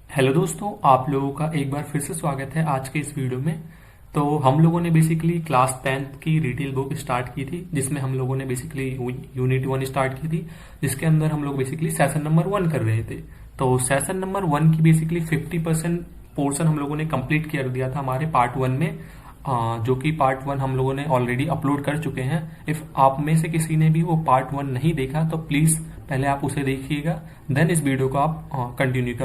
Hello दोस्तों, आप लोगों का एक बार फिर से स्वागत है आज के इस वीडियो में। तो हम लोगों ने बेसिकली क्लास 10th की रिटेल बुक स्टार्ट की थी, जिसमें हम लोगों ने बेसिकली यूनिट 1 स्टार्ट की थी, जिसके अंदर हम लोग बेसिकली सेशन नंबर 1 कर रहे थे। तो सेशन नंबर 1 की बेसिकली 50% पोर्शन हम लोगों ने कंप्लीट कर दिया था हमारे पार्ट 1 में, जो कि पार्ट 1 हम लोगों ने ऑलरेडी अपलोड कर चुके हैं। इफ आप में से किसी ने भी वो पार्ट 1 नहीं देखा तो प्लीज पहले आप उसे देखिएगा, देन इस वीडियो को आप कंटिन्यू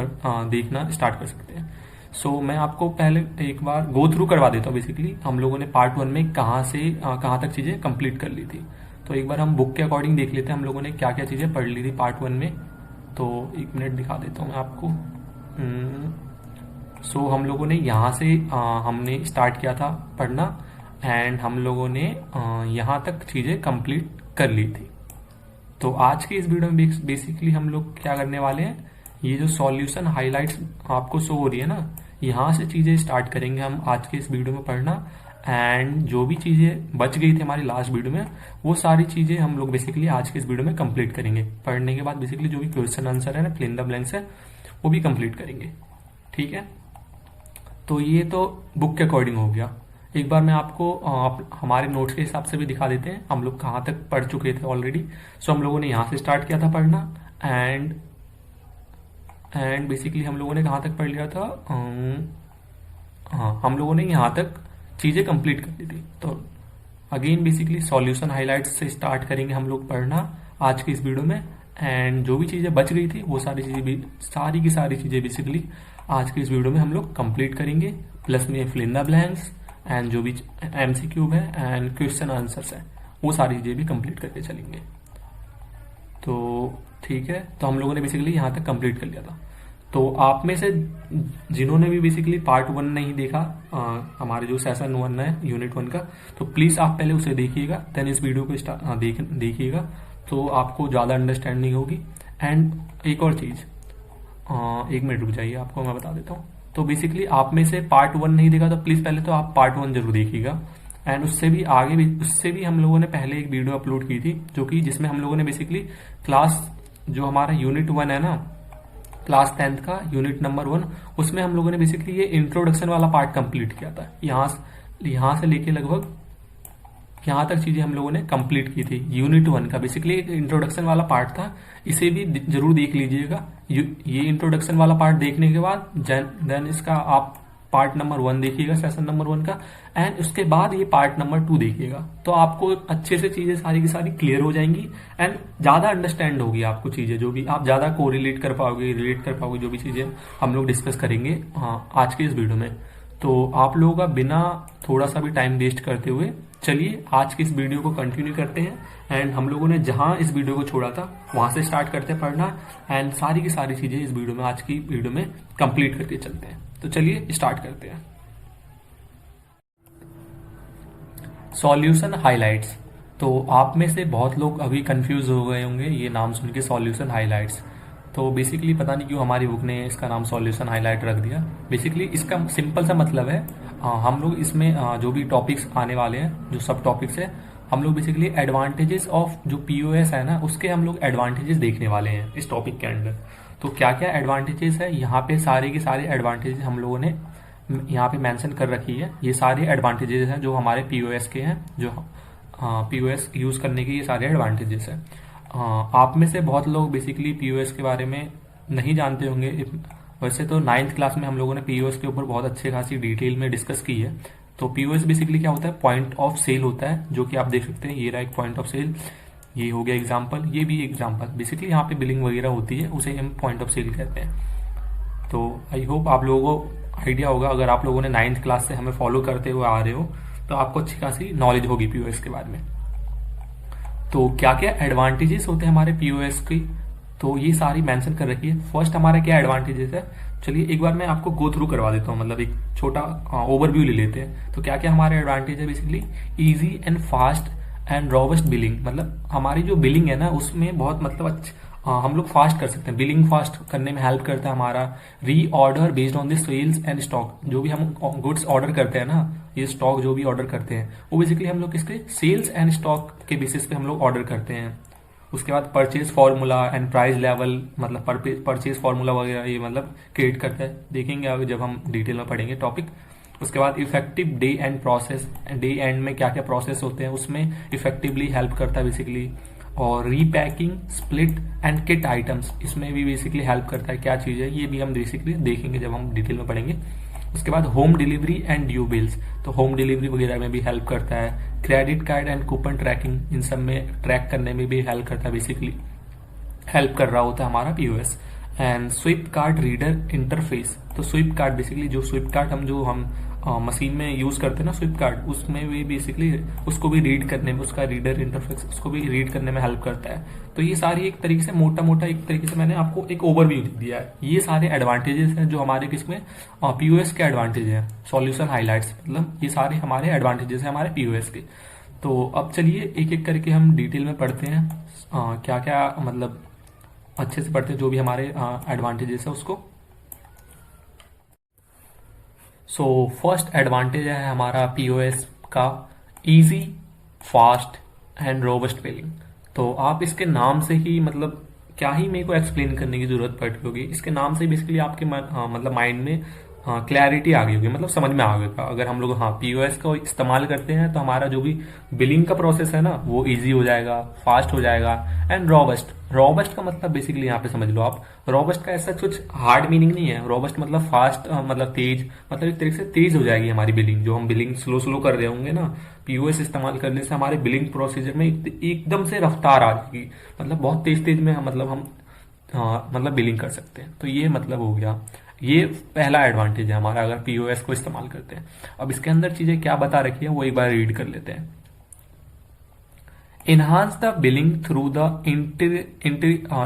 देखना स्टार्ट कर सकते हैं। सो मैं आपको पहले एक बार गो थ्रू करवा देता हूँ। बेसिकली हम लोगों ने पार्ट 1 में कहाँ से कहाँ तक चीजें कंप्लीट कर ली थी। तो एक बार हम बुक के अकॉर्डिंग देख लेते हैं हम लोगों ने क्या क्या चीजें पढ़ ली थी पार्ट 1 में। तो एक मिनट दिखा देता हूँ मैं आपको। सो हम लोगों ने यहाँ से हमने स्टार्ट किया था पढ़ना, एंड हम लोगों ने यहाँ तक चीजें कंप्लीट कर ली थी। तो आज की इस वीडियो में बेसिकली हम लोग क्या करने वाले हैं, ये जो सॉल्यूशन हाइलाइट्स आपको शो हो रही है ना, यहाँ से चीजें स्टार्ट करेंगे हम आज के इस वीडियो में पढ़ना। एंड जो भी चीजें बच गई थी हमारी लास्ट वीडियो में, वो सारी चीजें हम लोग बेसिकली आज के इस वीडियो में कंप्लीट करेंगे। पढ़ने के बाद बेसिकली जो भी क्वेश्चन आंसर है ना, फिल इन द ब्लैंक्स है, वो भी कंप्लीट करेंगे। ठीक है, तो ये तो बुक के अकॉर्डिंग हो गया। एक बार मैं आपको हमारे नोट्स के हिसाब से भी दिखा देते हैं हम लोग कहाँ तक पढ़ चुके थे ऑलरेडी। सो हम लोगों ने यहाँ से स्टार्ट किया था पढ़ना, एंड बेसिकली हम लोगों ने कहाँ तक पढ़ लिया था। हाँ, हम लोगों ने यहाँ तक चीजें कंप्लीट कर ली थी। तो अगेन बेसिकली सॉल्यूशन हाइलाइट्स से स्टार्ट करेंगे हम लोग पढ़ना आज की इस वीडियो में। एंड जो भी चीजें बच गई थी वो सारी चीजें भी, सारी की सारी चीजें बेसिकली आज की इस वीडियो में हम लोग कंप्लीट करेंगे, प्लस में fill in the blanks and जो भी एमसीक्यू है एंड क्वेश्चन आंसर्स है, वो सारी चीजें भी कंप्लीट करके चलेंगे। तो ठीक है, तो हम लोगों ने बेसिकली यहाँ तक कंप्लीट कर लिया था। तो आप में से जिन्होंने भी बेसिकली पार्ट 1 नहीं देखा, हमारे जो सेशन 1 है यूनिट 1 का, तो प्लीज आप पहले उसे देखिएगा, देन इस वीडियो को देखिएगा, तो आपको ज्यादा अंडरस्टैंडिंग होगी। एंड एक और चीज, एक मिनट रुक जाइए, आपको मैं बता देता हूँ। तो बेसिकली आप में से पार्ट 1 नहीं देखा तो प्लीज पहले तो आप पार्ट 1 जरूर देखिएगा। एंड उससे भी आगे भी, उससे भी हम लोगों ने पहले एक वीडियो अपलोड की थी, जो कि जिसमें हम लोगों ने बेसिकली क्लास, जो हमारा यूनिट 1 है ना, क्लास 10th का यूनिट नंबर 1, उसमें हम लोगों ने बेसिकली ये इंट्रोडक्शन वाला पार्ट कंप्लीट किया था। यहाँ से लेके लगभग यहाँ तक चीजें हम लोगों ने कंप्लीट की थी यूनिट 1 का। बेसिकली एक इंट्रोडक्शन वाला पार्ट था, इसे भी जरूर देख लीजिएगा। ये इंट्रोडक्शन वाला पार्ट देखने के बाद देन इसका आप पार्ट नंबर 1 देखिएगा, सेशन नंबर 1 का, एंड उसके बाद ये पार्ट नंबर 2 देखिएगा। तो आपको अच्छे से चीजें सारी की सारी क्लियर हो जाएंगी, एंड ज्यादा अंडरस्टैंड होगी आपको चीजें, जो भी आप ज्यादा कोरिलेट कर पाओगे, रिलेट कर पाओगे जो भी चीजें हम लोग डिस्कस करेंगे आज के इस वीडियो में। तो आप लोगों का बिना थोड़ा सा भी टाइम वेस्ट करते हुए चलिए आज की इस वीडियो को कंटिन्यू करते हैं। एंड हम लोगों ने जहां इस वीडियो को छोड़ा था वहां से स्टार्ट करते हैं पढ़ना, एंड सारी की सारी चीजें इस वीडियो में, आज की वीडियो में कंप्लीट करके चलते हैं। तो चलिए स्टार्ट करते हैं। Solution highlights. तो आप में से बहुत लोग अभी कंफ्यूज हो गए होंगे ये नाम सुन के, सॉल्यूशन हाइलाइट्स। तो बेसिकली पता नहीं क्यों हमारी बुक ने इसका नाम सॉल्यूशन हाईलाइट रख दिया। बेसिकली इसका सिंपल सा मतलब है, हम लोग इसमें जो भी टॉपिक्स आने वाले हैं, जो सब टॉपिक्स है, हम लोग बेसिकली एडवांटेजेस ऑफ जो पीओएस है ना, उसके हम लोग एडवांटेजेस देखने वाले हैं इस टॉपिक के अंदर। तो क्या क्या एडवांटेजेस है, यहाँ पे सारे के सारे एडवांटेजेस हम लोगों ने यहाँ पे मेंशन कर रखी है। ये सारे एडवांटेजेस हैं जो हमारे पीओएस के हैं, जो पीओएस यूज करने के ये सारे एडवांटेजेस हैं। आप में से बहुत लोग बेसिकली पीओएस के बारे में नहीं जानते होंगे। वैसे तो 9th क्लास में हम लोगों ने पीओएस के ऊपर बहुत अच्छे खासी डिटेल में डिस्कस की है। तो पीओएस बेसिकली क्या होता है, पॉइंट ऑफ सेल होता है, जो कि आप देख सकते हैं, ये रहा एक पॉइंट ऑफ सेल, ये हो गया एग्जाम्पल, ये भी एग्जाम्पल। बेसिकली यहाँ पे बिलिंग वगैरह होती है, उसे हम पॉइंट ऑफ सेल कहते हैं। तो आई होप आप लोगों को आइडिया होगा, अगर आप लोगों ने 9th क्लास से हमें फॉलो करते हुए आ रहे हो तो आपको अच्छी खासी नॉलेज होगी पीओएस के बारे में। तो क्या क्या एडवांटेजेस होते हैं हमारे पीओएस की, तो ये सारी मेंशन कर रखी है। फर्स्ट हमारा क्या एडवांटेजेस है, चलिए एक बार मैं आपको गो थ्रू करवा देता हूँ, मतलब एक छोटा ओवरव्यू ले लेते हैं। तो क्या क्या हमारे एडवांटेज है, basically easy and fast and robust billing. मतलब हमारी जो बिलिंग है ना, उसमें बहुत मतलब हम लोग फास्ट कर सकते हैं, बिलिंग फास्ट करने में हेल्प करता है हमारा। Reorder based on the sales and stock, जो भी हम गुड्स ऑर्डर करते हैं ना, ये स्टॉक जो भी ऑर्डर करते हैं, वो बेसिकली हम लोग किसके, सेल्स एंड स्टॉक के बेसिस पे हम लोग ऑर्डर करते हैं। उसके बाद purchase formula and price level, मतलब परचेज फार्मूला वगैरह ये मतलब क्रिएट करता है, देखेंगे आगे जब हम डिटेल में पढ़ेंगे टॉपिक। उसके बाद effective day end process, day and में क्या क्या प्रोसेस होते हैं उसमें इफेक्टिवली हेल्प करता है बेसिकली। और repacking, split and kit items, इसमें भी बेसिकली हेल्प करता है, क्या चीज़ है ये भी हम बेसिकली देखेंगे जब हम डिटेल में पढ़ेंगे। उसके बाद home delivery and due bills, तो होम डिलीवरी वगैरह में भी हेल्प करता है। Credit card and coupon tracking, इन सब में ट्रैक करने में भी हेल्प करता है, बेसिकली हेल्प कर रहा होता है हमारा POS. And swipe card reader interface, तो स्विप कार्ड बेसिकली जो स्विप कार्ड हम मशीन में यूज करते हैं ना स्विप कार्ड, उसमें भी बेसिकली उसको भी रीड करने में, उसका रीडर इंटरफेस उसको भी रीड करने में हेल्प करता है। तो ये सारी एक तरीके से मोटा मोटा एक तरीके से मैंने आपको एक ओवरव्यू दिया है। ये सारे एडवांटेजेस हैं जो हमारे किसमें पीओएस के एडवांटेज हैं, सॉल्यूशन हाईलाइट्स, मतलब ये सारे हमारे एडवांटेजेस हैं हमारे पीओएस के। तो अब चलिए एक एक करके हम डिटेल में पढ़ते हैं क्या क्या, मतलब अच्छे से पढ़ते हैं जो भी हमारे एडवांटेजेस है उसको। सो फर्स्ट एडवांटेज है हमारा पीओएस का easy, fast and robust billing. तो आप इसके नाम से ही, मतलब क्या ही मेरे को एक्सप्लेन करने की जरूरत पड़ती होगी, इसके नाम से बेसिकली आपके मतलब माइंड में क्लैरिटी आ गई होगी, मतलब समझ में आ गया। अगर हम लोग पीओएस को इस्तेमाल करते हैं तो हमारा जो भी बिलिंग का प्रोसेस है ना वो इजी हो जाएगा, फास्ट हो जाएगा एंड रोबस्ट। रोबस्ट का मतलब बेसिकली यहाँ पे समझ लो आप, रोबस्ट का ऐसा कुछ हार्ड मीनिंग नहीं है। रोबस्ट मतलब फास्ट, मतलब तेज, मतलब एक तरीके से तेज हो जाएगी हमारी बिलिंग। जो हम बिलिंग स्लो स्लो कर रहे होंगे ना पीओएस इस्तेमाल करने से, हमारे बिलिंग प्रोसीजर में एकदम से रफ्तार आ जाएगी, मतलब बहुत तेज तेज में हम मतलब बिलिंग कर सकते हैं। तो ये मतलब हो गया, ये पहला एडवांटेज है हमारा अगर पीओएस को इस्तेमाल करते हैं। अब इसके अंदर चीजें क्या बता रखी है वो एक बार रीड कर लेते हैं। Enhance the billing through the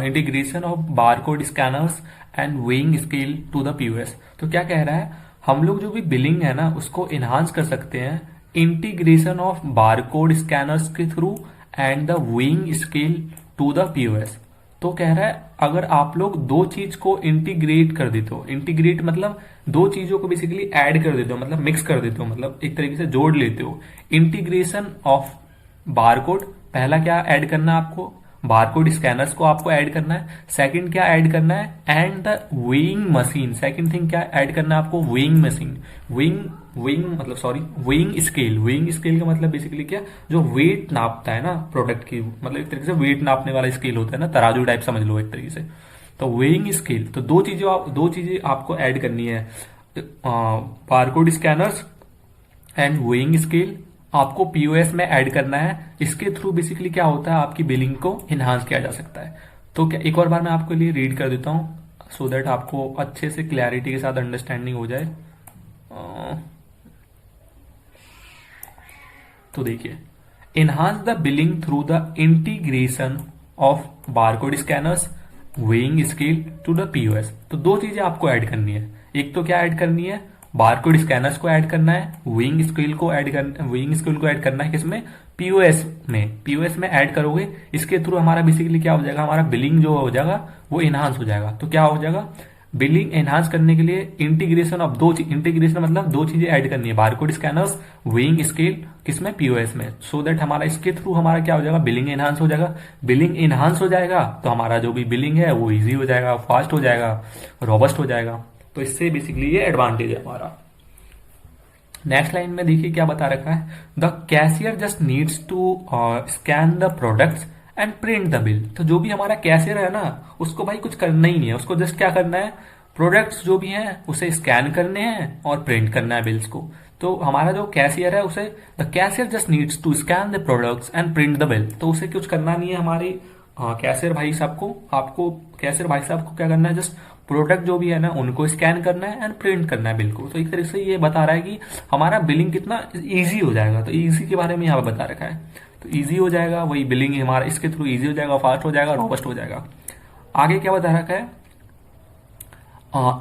integration of barcode scanners and weighing scale to the POS। तो क्या कह रहा है, हम लोग जो भी बिलिंग है ना उसको इन्हांस कर सकते हैं इंटीग्रेशन ऑफ बारकोड स्कैनर्स के through and the weighing scale to the POS. तो कह रहा है अगर आप लोग दो चीज को इंटीग्रेट कर देते हो, इंटीग्रेट मतलब दो चीजों को बेसिकली ऐड कर देते हो, मतलब मिक्स कर देते हो, मतलब एक तरीके से जोड़ लेते हो। इंटीग्रेशन ऑफ बारकोड, पहला क्या ऐड करना है आपको, बारकोड स्कैनर्स को आपको ऐड करना है। सेकंड क्या ऐड करना है, and the weighing machine, second thing क्या ऐड करना है आपको, weighing machine. Weighing scale, weighing scale का मतलब बेसिकली क्या, जो वेट नापता है ना प्रोडक्ट की, मतलब एक तरीके से वेट नापने वाला स्केल होता है ना, तराजू टाइप समझ लो एक तरीके से। तो वेइंग स्केल, तो दो चीजें आपको ऐड करनी है, barcode scanners and weighing scale आपको पीओएस में ऐड करना है। इसके थ्रू बेसिकली क्या होता है, आपकी बिलिंग को इन्हांस किया जा सकता है। तो क्या एक और बार मैं आपके लिए रीड कर देता हूं सो दैट आपको अच्छे से क्लैरिटी के साथ अंडरस्टैंडिंग हो जाए। तो देखिए, enhance the billing through the integration of barcode scanners, weighing scale to the POS. तो दो चीजें आपको ऐड करनी है, एक तो क्या ऐड करनी है, बारकोड स्कैनर्स को ऐड करना है, वेइंग स्केल को ऐड करना है किसमें, पीओएस में ऐड करोगे। इसके थ्रू हमारा बेसिकली क्या हो जाएगा, हमारा बिलिंग जो हो जाएगा वो इनहांस हो जाएगा। तो क्या हो जाएगा, बिलिंग एनहांस करने के लिए इंटीग्रेशन ऑफ इंटीग्रेशन मतलब दो चीजें ऐड करनी है, बारकोड स्कैनर्स, वेइंग स्केल किसमें, पीओएस में, सो दैट हमारा इसके थ्रू हमारा क्या हो जाएगा, बिलिंग एनहांस हो जाएगा। बिलिंग एनहांस हो जाएगा तो हमारा जो भी बिलिंग है वो इजी हो जाएगा, फास्ट हो जाएगा, रोबस्ट हो जाएगा। तो इससे बेसिकली ये एडवांटेज है हमारा। नेक्स्ट लाइन में देखिए क्या बता रखा है, the cashier just needs to scan the products and print the bill. तो जो भी हमारा कैशियर है ना उसको भाई कुछ करना ही नहीं है, उसको जस्ट क्या करना है, प्रोडक्ट्स जो भी हैं उसे स्कैन करने हैं और प्रिंट करना है बिल्स को। तो हमारा जो कैशियर है उसे, the cashier just needs to scan the products and print the bill. तो उसे कुछ करना नहीं है हमारे कैशियर भाई साहब को, आपको कैशियर भाई साहब को क्या करना है, जस्ट प्रोडक्ट जो भी है ना उनको स्कैन करना है एंड प्रिंट करना है बिल को। तो एक तरह से ये बता रहा है कि हमारा बिलिंग कितना इजी हो जाएगा। तो इजी के बारे में यहाँ पे बता रखा है, तो इजी हो जाएगा, वही बिलिंग हमारा इसके थ्रू इजी हो जाएगा, फास्ट हो जाएगा, रोबस्ट हो जाएगा। आगे क्या बता रखा है,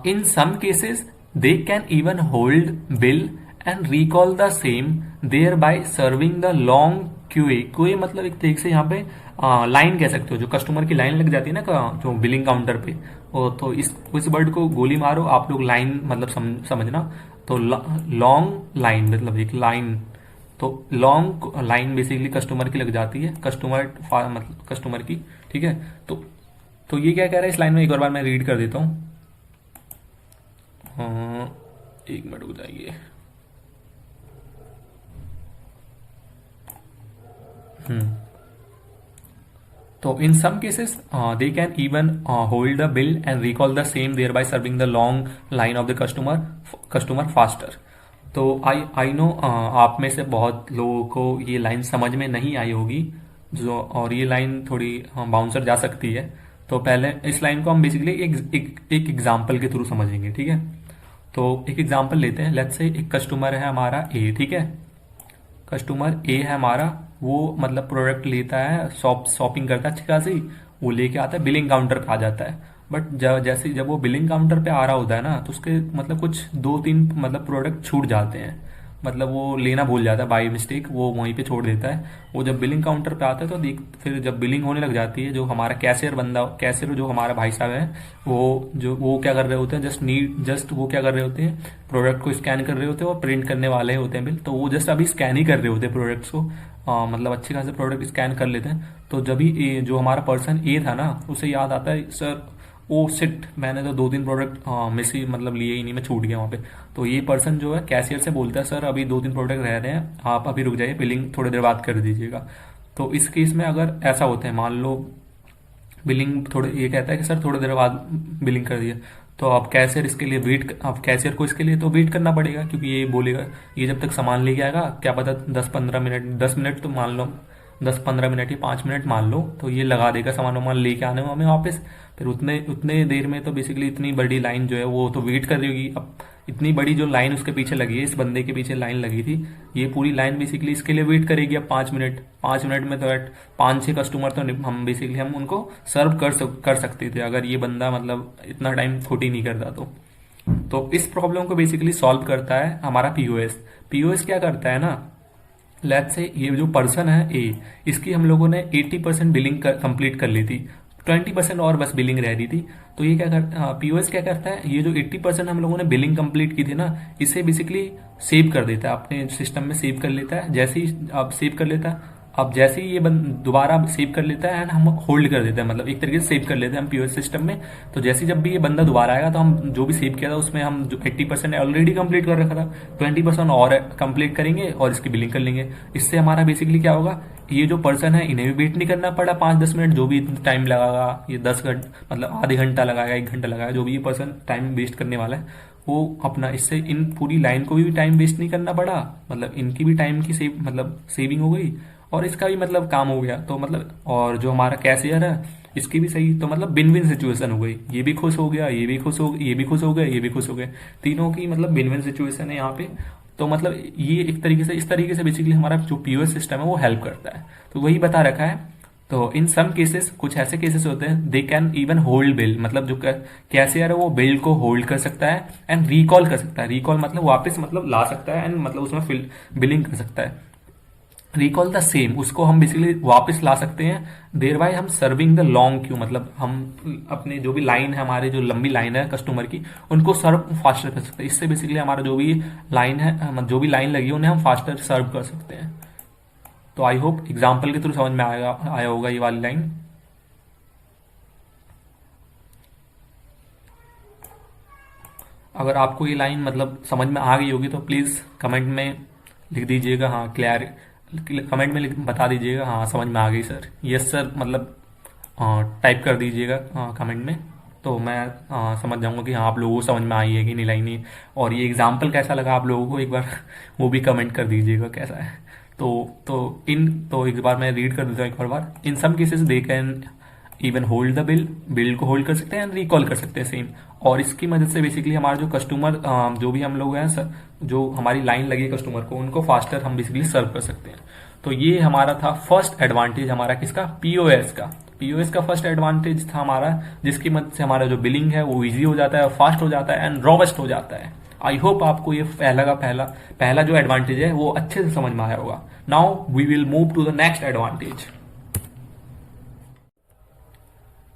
in some cases they can even hold bill and recall the same there by serving the long queue मतलब एक तरीके से यहाँ पे लाइन कह सकते हो, जो कस्टमर की लाइन लग जाती है ना जो बिलिंग काउंटर पे, तो इस वर्ड को गोली मारो आप लोग, लाइन मतलब समझना। तो लॉन्ग लाइन मतलब एक लाइन, तो लॉन्ग लाइन बेसिकली कस्टमर की लग जाती है, कस्टमर मतलब कस्टमर की ठीक है। तो ये क्या कह रहा है इस लाइन में, एक और बार मैं रीड कर देता हूँ। एक मिनट हो जाइए। तो in some cases they can even hold the bill and recall the same, thereby serving the long line of the customer faster. तो आई नो आप में से बहुत लोगों को ये लाइन समझ में नहीं आई होगी, जो और ये लाइन थोड़ी बाउंसर जा सकती है। तो पहले इस लाइन को हम बेसिकली एक एग्जाम्पल के थ्रू समझेंगे, ठीक है। तो एक एग्जाम्पल लेते हैं। लेट्स से एक कस्टमर है हमारा ए, ठीक है। कस्टमर ए है हमारा, वो मतलब प्रोडक्ट लेता है, शॉपिंग करता है अच्छी खासी, वो लेके आता है, बिलिंग काउंटर पे आ जाता है। बट जब वो बिलिंग काउंटर पे आ रहा होता है ना, तो उसके मतलब कुछ 2-3 मतलब प्रोडक्ट छूट जाते हैं, मतलब वो लेना भूल जाता है बाई मिस्टेक, वो वहीं पे छोड़ देता है। वो जब बिलिंग काउंटर पे आता है तो देख, फिर जब बिलिंग होने लग जाती है, जो हमारा कैशियर जो हमारा भाई साहब है, वो क्या कर रहे होते हैं, जस्ट वो क्या कर रहे होते हैं, प्रोडक्ट को स्कैन कर रहे होते हैं और प्रिंट करने वाले होते हैं बिल। तो वो जस्ट अभी स्कैन ही कर रहे होते हैं प्रोडक्ट्स को, मतलब अच्छे खासे प्रोडक्ट स्कैन कर लेते हैं। तो जब ही जो हमारा पर्सन ए था ना, उसे याद आता है, सर ओ सिट, मैंने तो 2-3 प्रोडक्ट मिस ही मतलब लिए ही नहीं, मैं छूट गया वहाँ पे। तो ये पर्सन जो है कैशियर से बोलता है, सर अभी 2-3 प्रोडक्ट रह रहे हैं, आप अभी रुक जाइए, बिलिंग थोड़ी देर बाद कर दीजिएगा। तो इस केस में अगर ऐसा होता है, मान लो बिलिंग थोड़े, ये कहता है कि सर थोड़ी देर बाद बिलिंग कर दिया, तो अब कैशियर इसके लिए अब कैशियर को इसके लिए तो वेट करना पड़ेगा, क्योंकि ये बोलेगा, ये जब तक सामान लेके आएगा, क्या पता 10 मिनट तो मान लो, 10-15 मिनट या 5 मिनट मान लो, तो ये लगा देगा सामान लेके आने में हमें वापस। फिर उतने देर में तो बेसिकली इतनी बड़ी लाइन जो है वो तो वेट कर रही होगी। अब इतनी बड़ी जो लाइन उसके पीछे लगी है, इस बंदे के पीछे लाइन लगी थी, ये पूरी लाइन बेसिकली इसके लिए वेट करेगी। अब 5 मिनट में तो 5-6 कस्टमर तो हम बेसिकली हम उनको सर्व कर सकते थे, अगर ये बंदा मतलब इतना टाइम खोटी नहीं करता तो इस प्रॉब्लम को बेसिकली सॉल्व करता है हमारा पीओएस क्या करता है ना, लेट्स से ये जो पर्सन है ए, इसकी हम लोगों ने 80% बिलिंग कंप्लीट कर ली थी, 20% और बस बिलिंग रह रही थी। तो ये क्या करता, पीओएस क्या करता है, ये जो 80% हम लोगों ने बिलिंग कंप्लीट की थी ना, इसे बेसिकली सेव कर देता है, अपने सिस्टम में सेव कर लेता है। जैसे ही अब सेव कर लेता है, अब जैसे ही ये दोबारा सेव कर लेता है एंड हम होल्ड कर देते हैं, मतलब एक तरीके से सेव कर लेते हैं हम पीओएस सिस्टम में। तो जैसे जब भी ये बंदा दोबारा आएगा, तो हम जो भी सेव किया था उसमें हम जो 80% ऑलरेडी कंप्लीट कर रखा था, 20% और कंप्लीट करेंगे और इसकी बिलिंग कर लेंगे। इससे हमारा बेसिकली क्या होगा, ये जो पर्सन है इन्हें भी वेट नहीं करना पड़ा 5-10 मिनट, जो भी टाइम लगाएगा, ये 10 घंटा मतलब आधे घंटा लगाएगा, 1 घंटा लगाएगा, जो भी ये पर्सन टाइम वेस्ट करने वाला है, वो अपना, इससे इन पूरी लाइन को भी टाइम वेस्ट नहीं करना पड़ा, मतलब इनकी भी टाइम की सेविंग हो गई और इसका भी मतलब काम हो गया। तो मतलब और जो हमारा कैशियर है इसकी भी सही, तो मतलब विन विन सिचुएशन हो गई, ये भी खुश हो गया, ये भी खुश हो गया, ये भी खुश हो गया, ये भी खुश हो गए, तीनों की मतलब विन विन सिचुएशन है यहाँ पे। तो मतलब ये एक तरीके से, इस तरीके से बेसिकली हमारा जो पीओएस सिस्टम है वो हेल्प करता है। तो वही बता रखा है। तो इन सम केसेस, कुछ ऐसे केसेस होते हैं, दे कैन इवन होल्ड बिल, मतलब जो कैशियर है वो बिल को होल्ड कर सकता है एंड रिकॉल कर सकता है। रिकॉल मतलब वापस मतलब ला सकता है एंड मतलब उसमें बिलिंग कर सकता है। रिकॉल द सेम, उसको हम बेसिकली वापस ला सकते हैं। देर बाय हम सर्विंग द लॉन्ग क्यू, मतलब हम अपने जो भी लाइन है, हमारे जो लंबी लाइन है कस्टमर की, उनको सर्व फास्टर कर सकते हैं। इससे बेसिकली हमारा जो भी लाइन है, जो भी लाइन लगी है, उन्हें हम फास्टर सर्व कर सकते हैं। तो आई होप एग्जाम्पल के थ्रू समझ में आया होगा ये वाली लाइन। अगर आपको ये लाइन मतलब समझ में आ गई होगी तो प्लीज कमेंट में लिख दीजिएगा, हाँ क्लियर, कमेंट में बता दीजिएगा, हाँ समझ में आ गई सर, यस सर, मतलब टाइप कर दीजिएगा कमेंट में, तो मैं समझ जाऊंगा कि हाँ आप लोगों को समझ में आई है कि नहीं लाइन नहीं। और ये एग्जाम्पल कैसा लगा आप लोगों को, एक बार वो भी कमेंट कर दीजिएगा कैसा है। तो एक बार मैं रीड कर देता हूँ एक और बार। In some cases they can even hold the bill को होल्ड कर सकते हैं एंड रिकॉल कर सकते हैं सेम। और इसकी मदद से बेसिकली हमारा जो कस्टमर, जो भी हम लोग हैं सर, जो हमारी लाइन लगी कस्टमर को, उनको फास्टर हम बेसिकली सर्व कर सकते हैं। तो ये हमारा था फर्स्ट एडवांटेज हमारा किसका, पीओएस का। पीओएस का फर्स्ट एडवांटेज था हमारा, जिसकी मदद से हमारा जो बिलिंग है वो इजी हो जाता है, फास्ट हो जाता है एंड रॉबस्ट हो जाता है। आई होप आपको ये पहला जो एडवांटेज है वो अच्छे से समझ में आया होगा। Now we will move to the next advantage,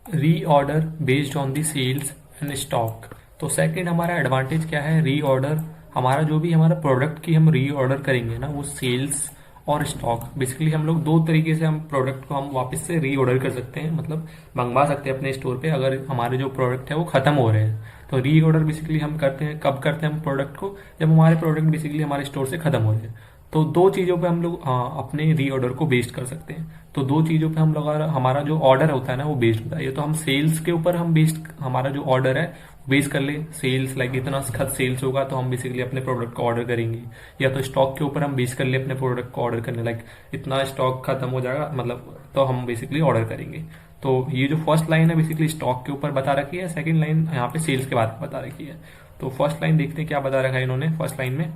reorder based on the sales and stock. तो सेकंड हमारा एडवांटेज क्या है, रीऑर्डर। हमारा जो भी हमारा प्रोडक्ट की हम रीऑर्डर करेंगे ना, वो सेल्स और स्टॉक। बेसिकली हम लोग दो तरीके से हम प्रोडक्ट को हम वापस से रीऑर्डर कर सकते हैं, मतलब मंगवा सकते हैं अपने स्टोर पे अगर हमारे जो प्रोडक्ट है वो खत्म हो रहे हैं। तो रीऑर्डर बेसिकली हम करते हैं, कब करते हैं हम प्रोडक्ट को, जब हमारे प्रोडक्ट बेसिकली हमारे स्टोर से खत्म हो रहे हैं। तो दो चीजों पे हम लोग अपने रीऑर्डर को बेस्ड कर सकते हैं। तो दो चीजों पे हम लोग हमारा जो ऑर्डर होता है ना वो बेस्ड होता है। ये तो हम सेल्स के ऊपर हम बेस्ड, हमारा जो ऑर्डर है बेस कर ले, सेल्स लाइक इतना सेल्स होगा तो हम बेसिकली अपने प्रोडक्ट को ऑर्डर करेंगे। या तो स्टॉक के ऊपर हम बेस कर ले अपने प्रोडक्ट को ऑर्डर करने, लाइक इतना स्टॉक खत्म हो जाएगा मतलब, तो हम बेसिकली ऑर्डर करेंगे। तो ये जो फर्स्ट लाइन है बेसिकली स्टॉक के ऊपर बता रखी है, सेकंड लाइन यहाँ पे सेल्स के बारे में बता रखी है। तो फर्स्ट लाइन देखते हैं क्या बता रखा है इन्होंने फर्स्ट लाइन में।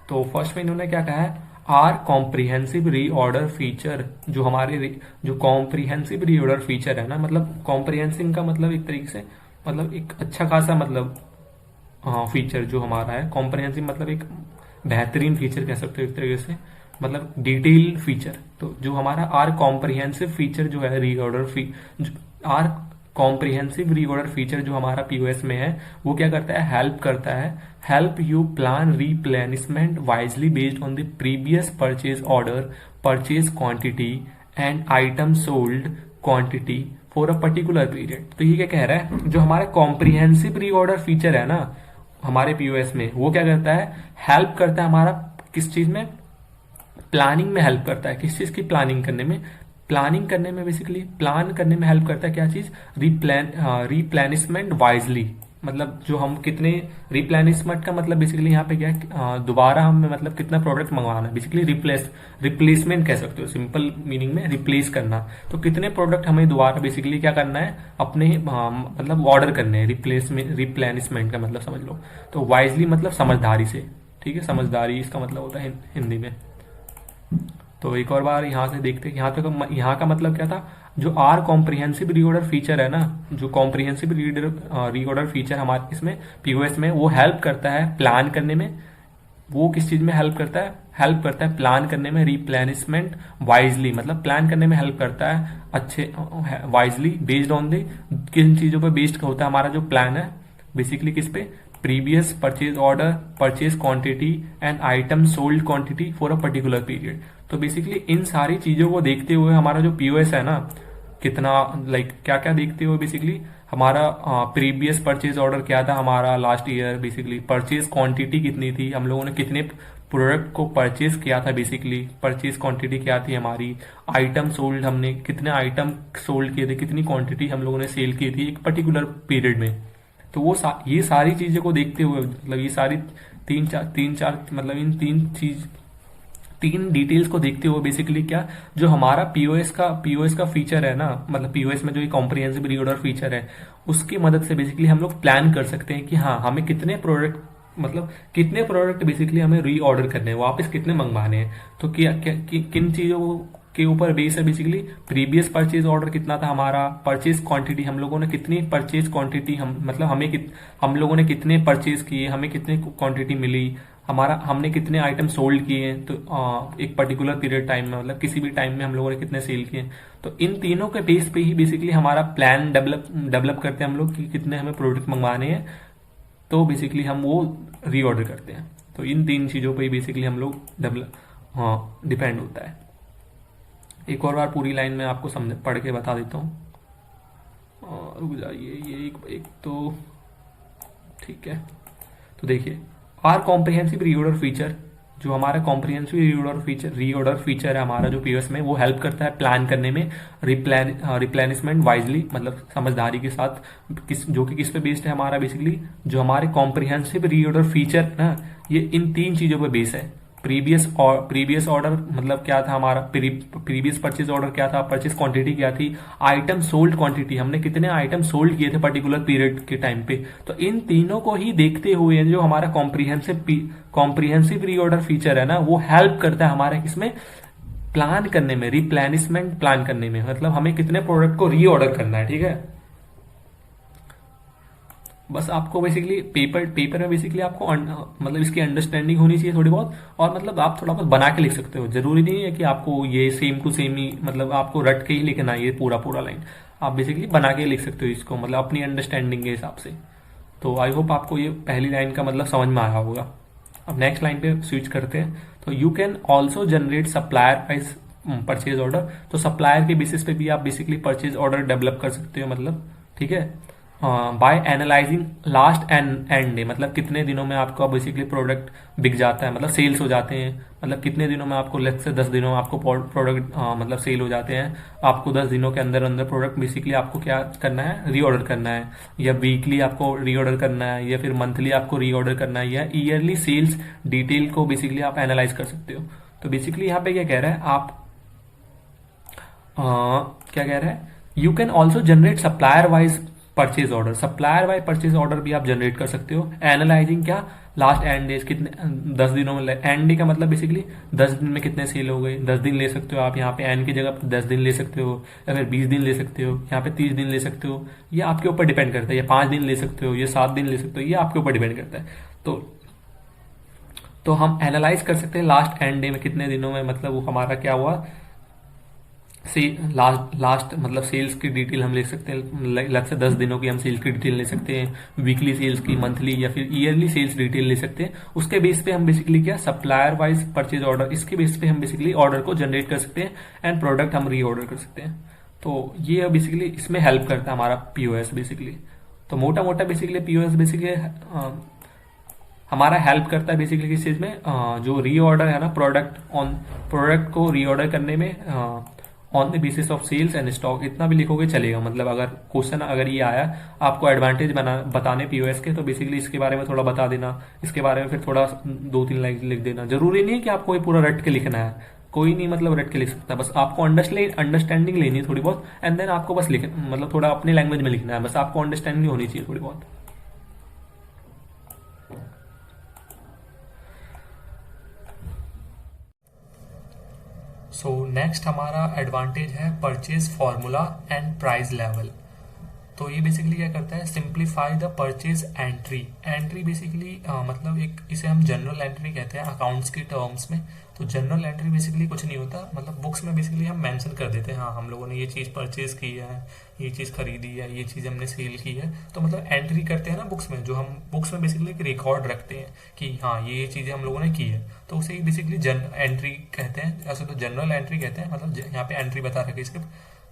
तो फर्स्ट में इन्होंने क्या कहा है, आर कॉम्प्रिहेंसिव रीऑर्डर फीचर, जो हमारे जो कॉम्प्रिहेंसिव रीऑर्डर फीचर है ना, मतलब कॉम्प्रिहेंसिव का मतलब एक तरीके से मतलब एक अच्छा खासा मतलब फीचर जो हमारा है। कॉम्प्रिहेंसिव मतलब एक बेहतरीन फीचर कह सकते हो एक तरीके से, मतलब डिटेल फीचर। तो जो हमारा आर कॉम्प्रिहेंसिव फीचर जो है reorder or comprehensive reorder feature जो हमारा पीओएस में है वो क्या करता है, हेल्प करता है, help you plan replenishment wisely based on the previous purchase order, purchase quantity and item sold quantity for a particular period. तो ये क्या कह रहा है, जो हमारा कॉम्प्रिहेंसिव रीऑर्डर फीचर है ना हमारे पीओएस में, वो क्या करता है, हेल्प करता है हमारा किस चीज में, प्लानिंग में हेल्प करता है। किस चीज की प्लानिंग करने में, प्लानिंग करने में बेसिकली प्लान करने में हेल्प करता है। क्या चीज, रीप्लेनिशमेंट वाइजली, मतलब जो हम कितने, रिप्लेनिशमेंट का मतलब बेसिकली यहाँ पे क्या है, दोबारा हमें मतलब कितना प्रोडक्ट मंगवाना है, बेसिकली रिप्लेसमेंट कह सकते हो, सिंपल मीनिंग में रिप्लेस करना। तो कितने प्रोडक्ट हमें दोबारा बेसिकली क्या करना है, अपने मतलब ऑर्डर करने हैं, रिप्लेनिशमेंट का मतलब समझ लो। तो वाइजली मतलब समझदारी से, ठीक है, समझदारी इसका मतलब होता है हिंदी में। तो एक और बार यहाँ से देखते हैं, यहाँ का मतलब क्या था, जो आर कॉम्प्रिहेंसिव रीऑर्डर फीचर है ना, जो कॉम्प्रिहेंसिव रीऑर्डर फीचर हमारे इसमें पीओएस में, वो हेल्प करता है प्लान करने में। वो किस चीज में हेल्प करता है, हेल्प करता है प्लान करने में, रिप्लेनिशमेंट वाइजली मतलब प्लान करने में हेल्प करता है अच्छे वाइजली बेस्ड ऑन द, किन चीजों पर बेस्ड होता है हमारा जो प्लान है, बेसिकली किस पे, previous purchase order, purchase quantity and item sold quantity for a particular period. तो बेसिकली इन सारी चीजों को देखते हुए हमारा जो पीओएस है ना, कितना लाइक क्या क्या देखते हुए बेसिकली हमारा प्रीवियस परचेज ऑर्डर क्या था हमारा last year, basically purchase quantity कितनी थी, हम लोगों ने कितने प्रोडक्ट को परचेज किया था, बेसिकली परचेज क्वांटिटी क्या थी हमारी, आइटम सोल्ड, हमने कितने आइटम सोल्ड किए थे, कितनी क्वांटिटी हम लोगों ने सेल की थी एक पर्टिकुलर पीरियड में। तो वो ये सारी चीजों को देखते हुए, मतलब ये सारी तीन चार मतलब इन तीन डिटेल्स को देखते हुए बेसिकली क्या, जो हमारा पीओएस का फीचर है ना, मतलब पीओएस में जो ये कॉम्प्रिहेंसिव रीऑर्डर फीचर है, उसकी मदद से बेसिकली हम लोग प्लान कर सकते हैं कि हाँ हमें कितने प्रोडक्ट बेसिकली हमें रीऑर्डर करने हैं, वापस कितने मंगवाने हैं। तो किन चीजों के ऊपर बेस है, बेसिकली प्रीवियस परचेज ऑर्डर कितना था हमारा, परचेज क्वांटिटी हम लोगों ने कितनी परचेज क्वांटिटी, हम लोगों ने कितने परचेज किए, हमें कितनी क्वांटिटी मिली, हमने कितने आइटम सोल्ड किए, तो एक पर्टिकुलर पीरियड टाइम में, मतलब किसी भी टाइम में हम लोगों ने कितने सेल किए। तो इन तीनों के बेस पे ही बेसिकली हमारा प्लान डेवलप करते हैं हम लोग कि कितने हमें प्रोडक्ट मंगवाने हैं, तो बेसिकली हम वो रीऑर्डर करते हैं। तो इन तीन चीजों पे ही बेसिकली हम लोग डिपेंड होता है। एक और बार पूरी लाइन में आपको पढ़ के बता देता हूँ, रुक जाइए, ये एक तो ठीक है। तो देखिए, आर कॉम्प्रिहेंसिव रीऑर्डर फीचर, जो हमारा कॉम्प्रिहेंसिव रीऑर्डर फीचर है हमारा जो पीओएस में, वो हेल्प करता है प्लान करने में, रिप्लेनिशमेंट वाइजली मतलब समझदारी के साथ, जो कि किस पे बेस्ड है हमारा, बेसिकली जो हमारे कॉम्प्रिहेंसिव रीऑर्डर फीचर ना, ये इन तीन चीजों पे बेस है। प्रीवियस ऑर्डर मतलब क्या था हमारा, प्रीवियस परचेज ऑर्डर क्या था, परचेज क्वांटिटी क्या थी, आइटम सोल्ड क्वांटिटी, हमने कितने आइटम सोल्ड किए थे पर्टिकुलर पीरियड के टाइम पे। तो इन तीनों को ही देखते हुए जो हमारा कॉम्प्रिहेंसिव रीऑर्डर फीचर है ना, वो हेल्प करता है हमारे इसमें प्लान करने में, रिप्लेनिशमेंट प्लान करने में, मतलब हमें कितने प्रोडक्ट को रीऑर्डर करना है, ठीक है। बस आपको बेसिकली पेपर में बेसिकली आपको मतलब इसकी अंडरस्टैंडिंग होनी चाहिए थोड़ी बहुत, और मतलब आप थोड़ा बहुत बना के लिख सकते हो, जरूरी नहीं है कि आपको ये सेम टू सेम ही, मतलब आपको रट के ही लिखना है ये पूरा लाइन, आप बेसिकली बना के लिख सकते हो इसको, मतलब अपनी अंडरस्टैंडिंग के हिसाब से। तो आई होप आपको ये पहली लाइन का मतलब समझ में आया होगा। अब नेक्स्ट लाइन पे स्विच करते हैं। तो you can also generate supplier wise purchase order. तो सप्लायर के बेसिस पे भी आप बेसिकली परचेज ऑर्डर डेवलप कर सकते हो, मतलब ठीक है। By analysing last end day, मतलब कितने दिनों में आपका बेसिकली प्रोडक्ट बिक जाता है, मतलब सेल्स हो जाते हैं, मतलब कितने दिनों में आपको, लेट्स से 10 दिनों में आपको प्रोडक्ट मतलब सेल हो जाते हैं। आपको 10 दिनों के अंदर अंदर प्रोडक्ट बेसिकली आपको क्या करना है, रीऑर्डर करना है, या वीकली आपको रीऑर्डर करना है, या फिर मंथली आपको रीऑर्डर करना है, या ईयरली सेल्स डिटेल को बेसिकली आप एनालाइज कर सकते हो। तो बेसिकली यहाँ पे क्या कह रहा है, आप क्या कह रहा है, you can also generate supplier wise purchase order. Supplier wise purchase order भी आप जनरेट कर सकते हो। एनालाइजिंग क्या, लास्ट एंड डेज, कितने 10 दिनों में, एंड डे का मतलब बेसिकली 10 दिन में कितने सेल हो गए, 10 दिन ले सकते हो आप यहाँ पे, एंड की जगह 10 दिन ले सकते हो, या फिर 20 दिन ले सकते हो, यहाँ पे 30 दिन ले सकते हो, ये आपके ऊपर डिपेंड करता है। ये 5 दिन ले सकते हो, ये 7 दिन ले सकते हो, ये आपके ऊपर डिपेंड करता है। तो हम एनालाइज कर सकते हैं लास्ट एंड डे में कितने दिनों में, मतलब वो हमारा क्या हुआ, से लास्ट मतलब सेल्स की डिटेल हम ले सकते हैं, लग से 10 दिनों की हम सेल्स की डिटेल ले सकते हैं, वीकली सेल्स की, मंथली या फिर ईयरली सेल्स डिटेल ले सकते हैं। उसके बेस पे हम बेसिकली क्या, सप्लायर वाइज परचेज ऑर्डर, इसके बेस पे हम बेसिकली ऑर्डर को जनरेट कर सकते हैं एंड प्रोडक्ट हम रीऑर्डर कर सकते हैं। तो ये बेसिकली इसमें हेल्प करता है हमारा पीओएस बेसिकली। तो मोटा मोटा बेसिकली पीओएस बेसिकली हमारा हेल्प करता है बेसिकली किस चीज में, जो रीऑर्डर है ना, प्रोडक्ट को रीऑर्डर करने में, on the basis of sales and stock, इतना भी लिखोगे चलेगा। मतलब अगर क्वेश्चन अगर ये आया आपको एडवांटेज बताने पीओएस के, तो बेसिकली इसके बारे में थोड़ा बता देना, इसके बारे में फिर थोड़ा 2-3 लाइन लिख देना। जरूरी नहीं है कि आपको ये पूरा रट के लिखना है, कोई नहीं मतलब रट के लिख सकता, बस आपको अंडरस्टैंडिंग लेनी है थोड़ी बहुत, एंड देन आपको बस मतलब थोड़ा अपने लैंग्वेज में लिखना है, बस आपको अंडरस्टैंडिंग होनी चाहिए थोड़ी बहुत। सो नेक्स्ट हमारा एडवांटेज है purchase formula and price level. तो ये बेसिकली क्या करता है, simplify the purchase entry basically मतलब एक, इसे हम जनरल एंट्री कहते हैं अकाउंट्स की टर्म्स में। तो जनरल एंट्री बेसिकली कुछ नहीं होता, मतलब बुक्स में बेसिकली हम मेंशन कर देते हैं, हाँ हम लोगों ने ये चीज़ परचेज की है, ये चीज़ खरीदी है, ये चीज़ हमने सेल की है। तो मतलब एंट्री करते हैं ना बुक्स में, जो हम बुक्स में बेसिकली एक रिकॉर्ड रखते हैं कि हाँ ये चीज़ें हम लोगों ने की है, तो उसे बेसिकली एंट्री कहते हैं। ऐसे तो जनरल एंट्री कहते हैं, मतलब यहाँ पे एंट्री बता रखे इसके।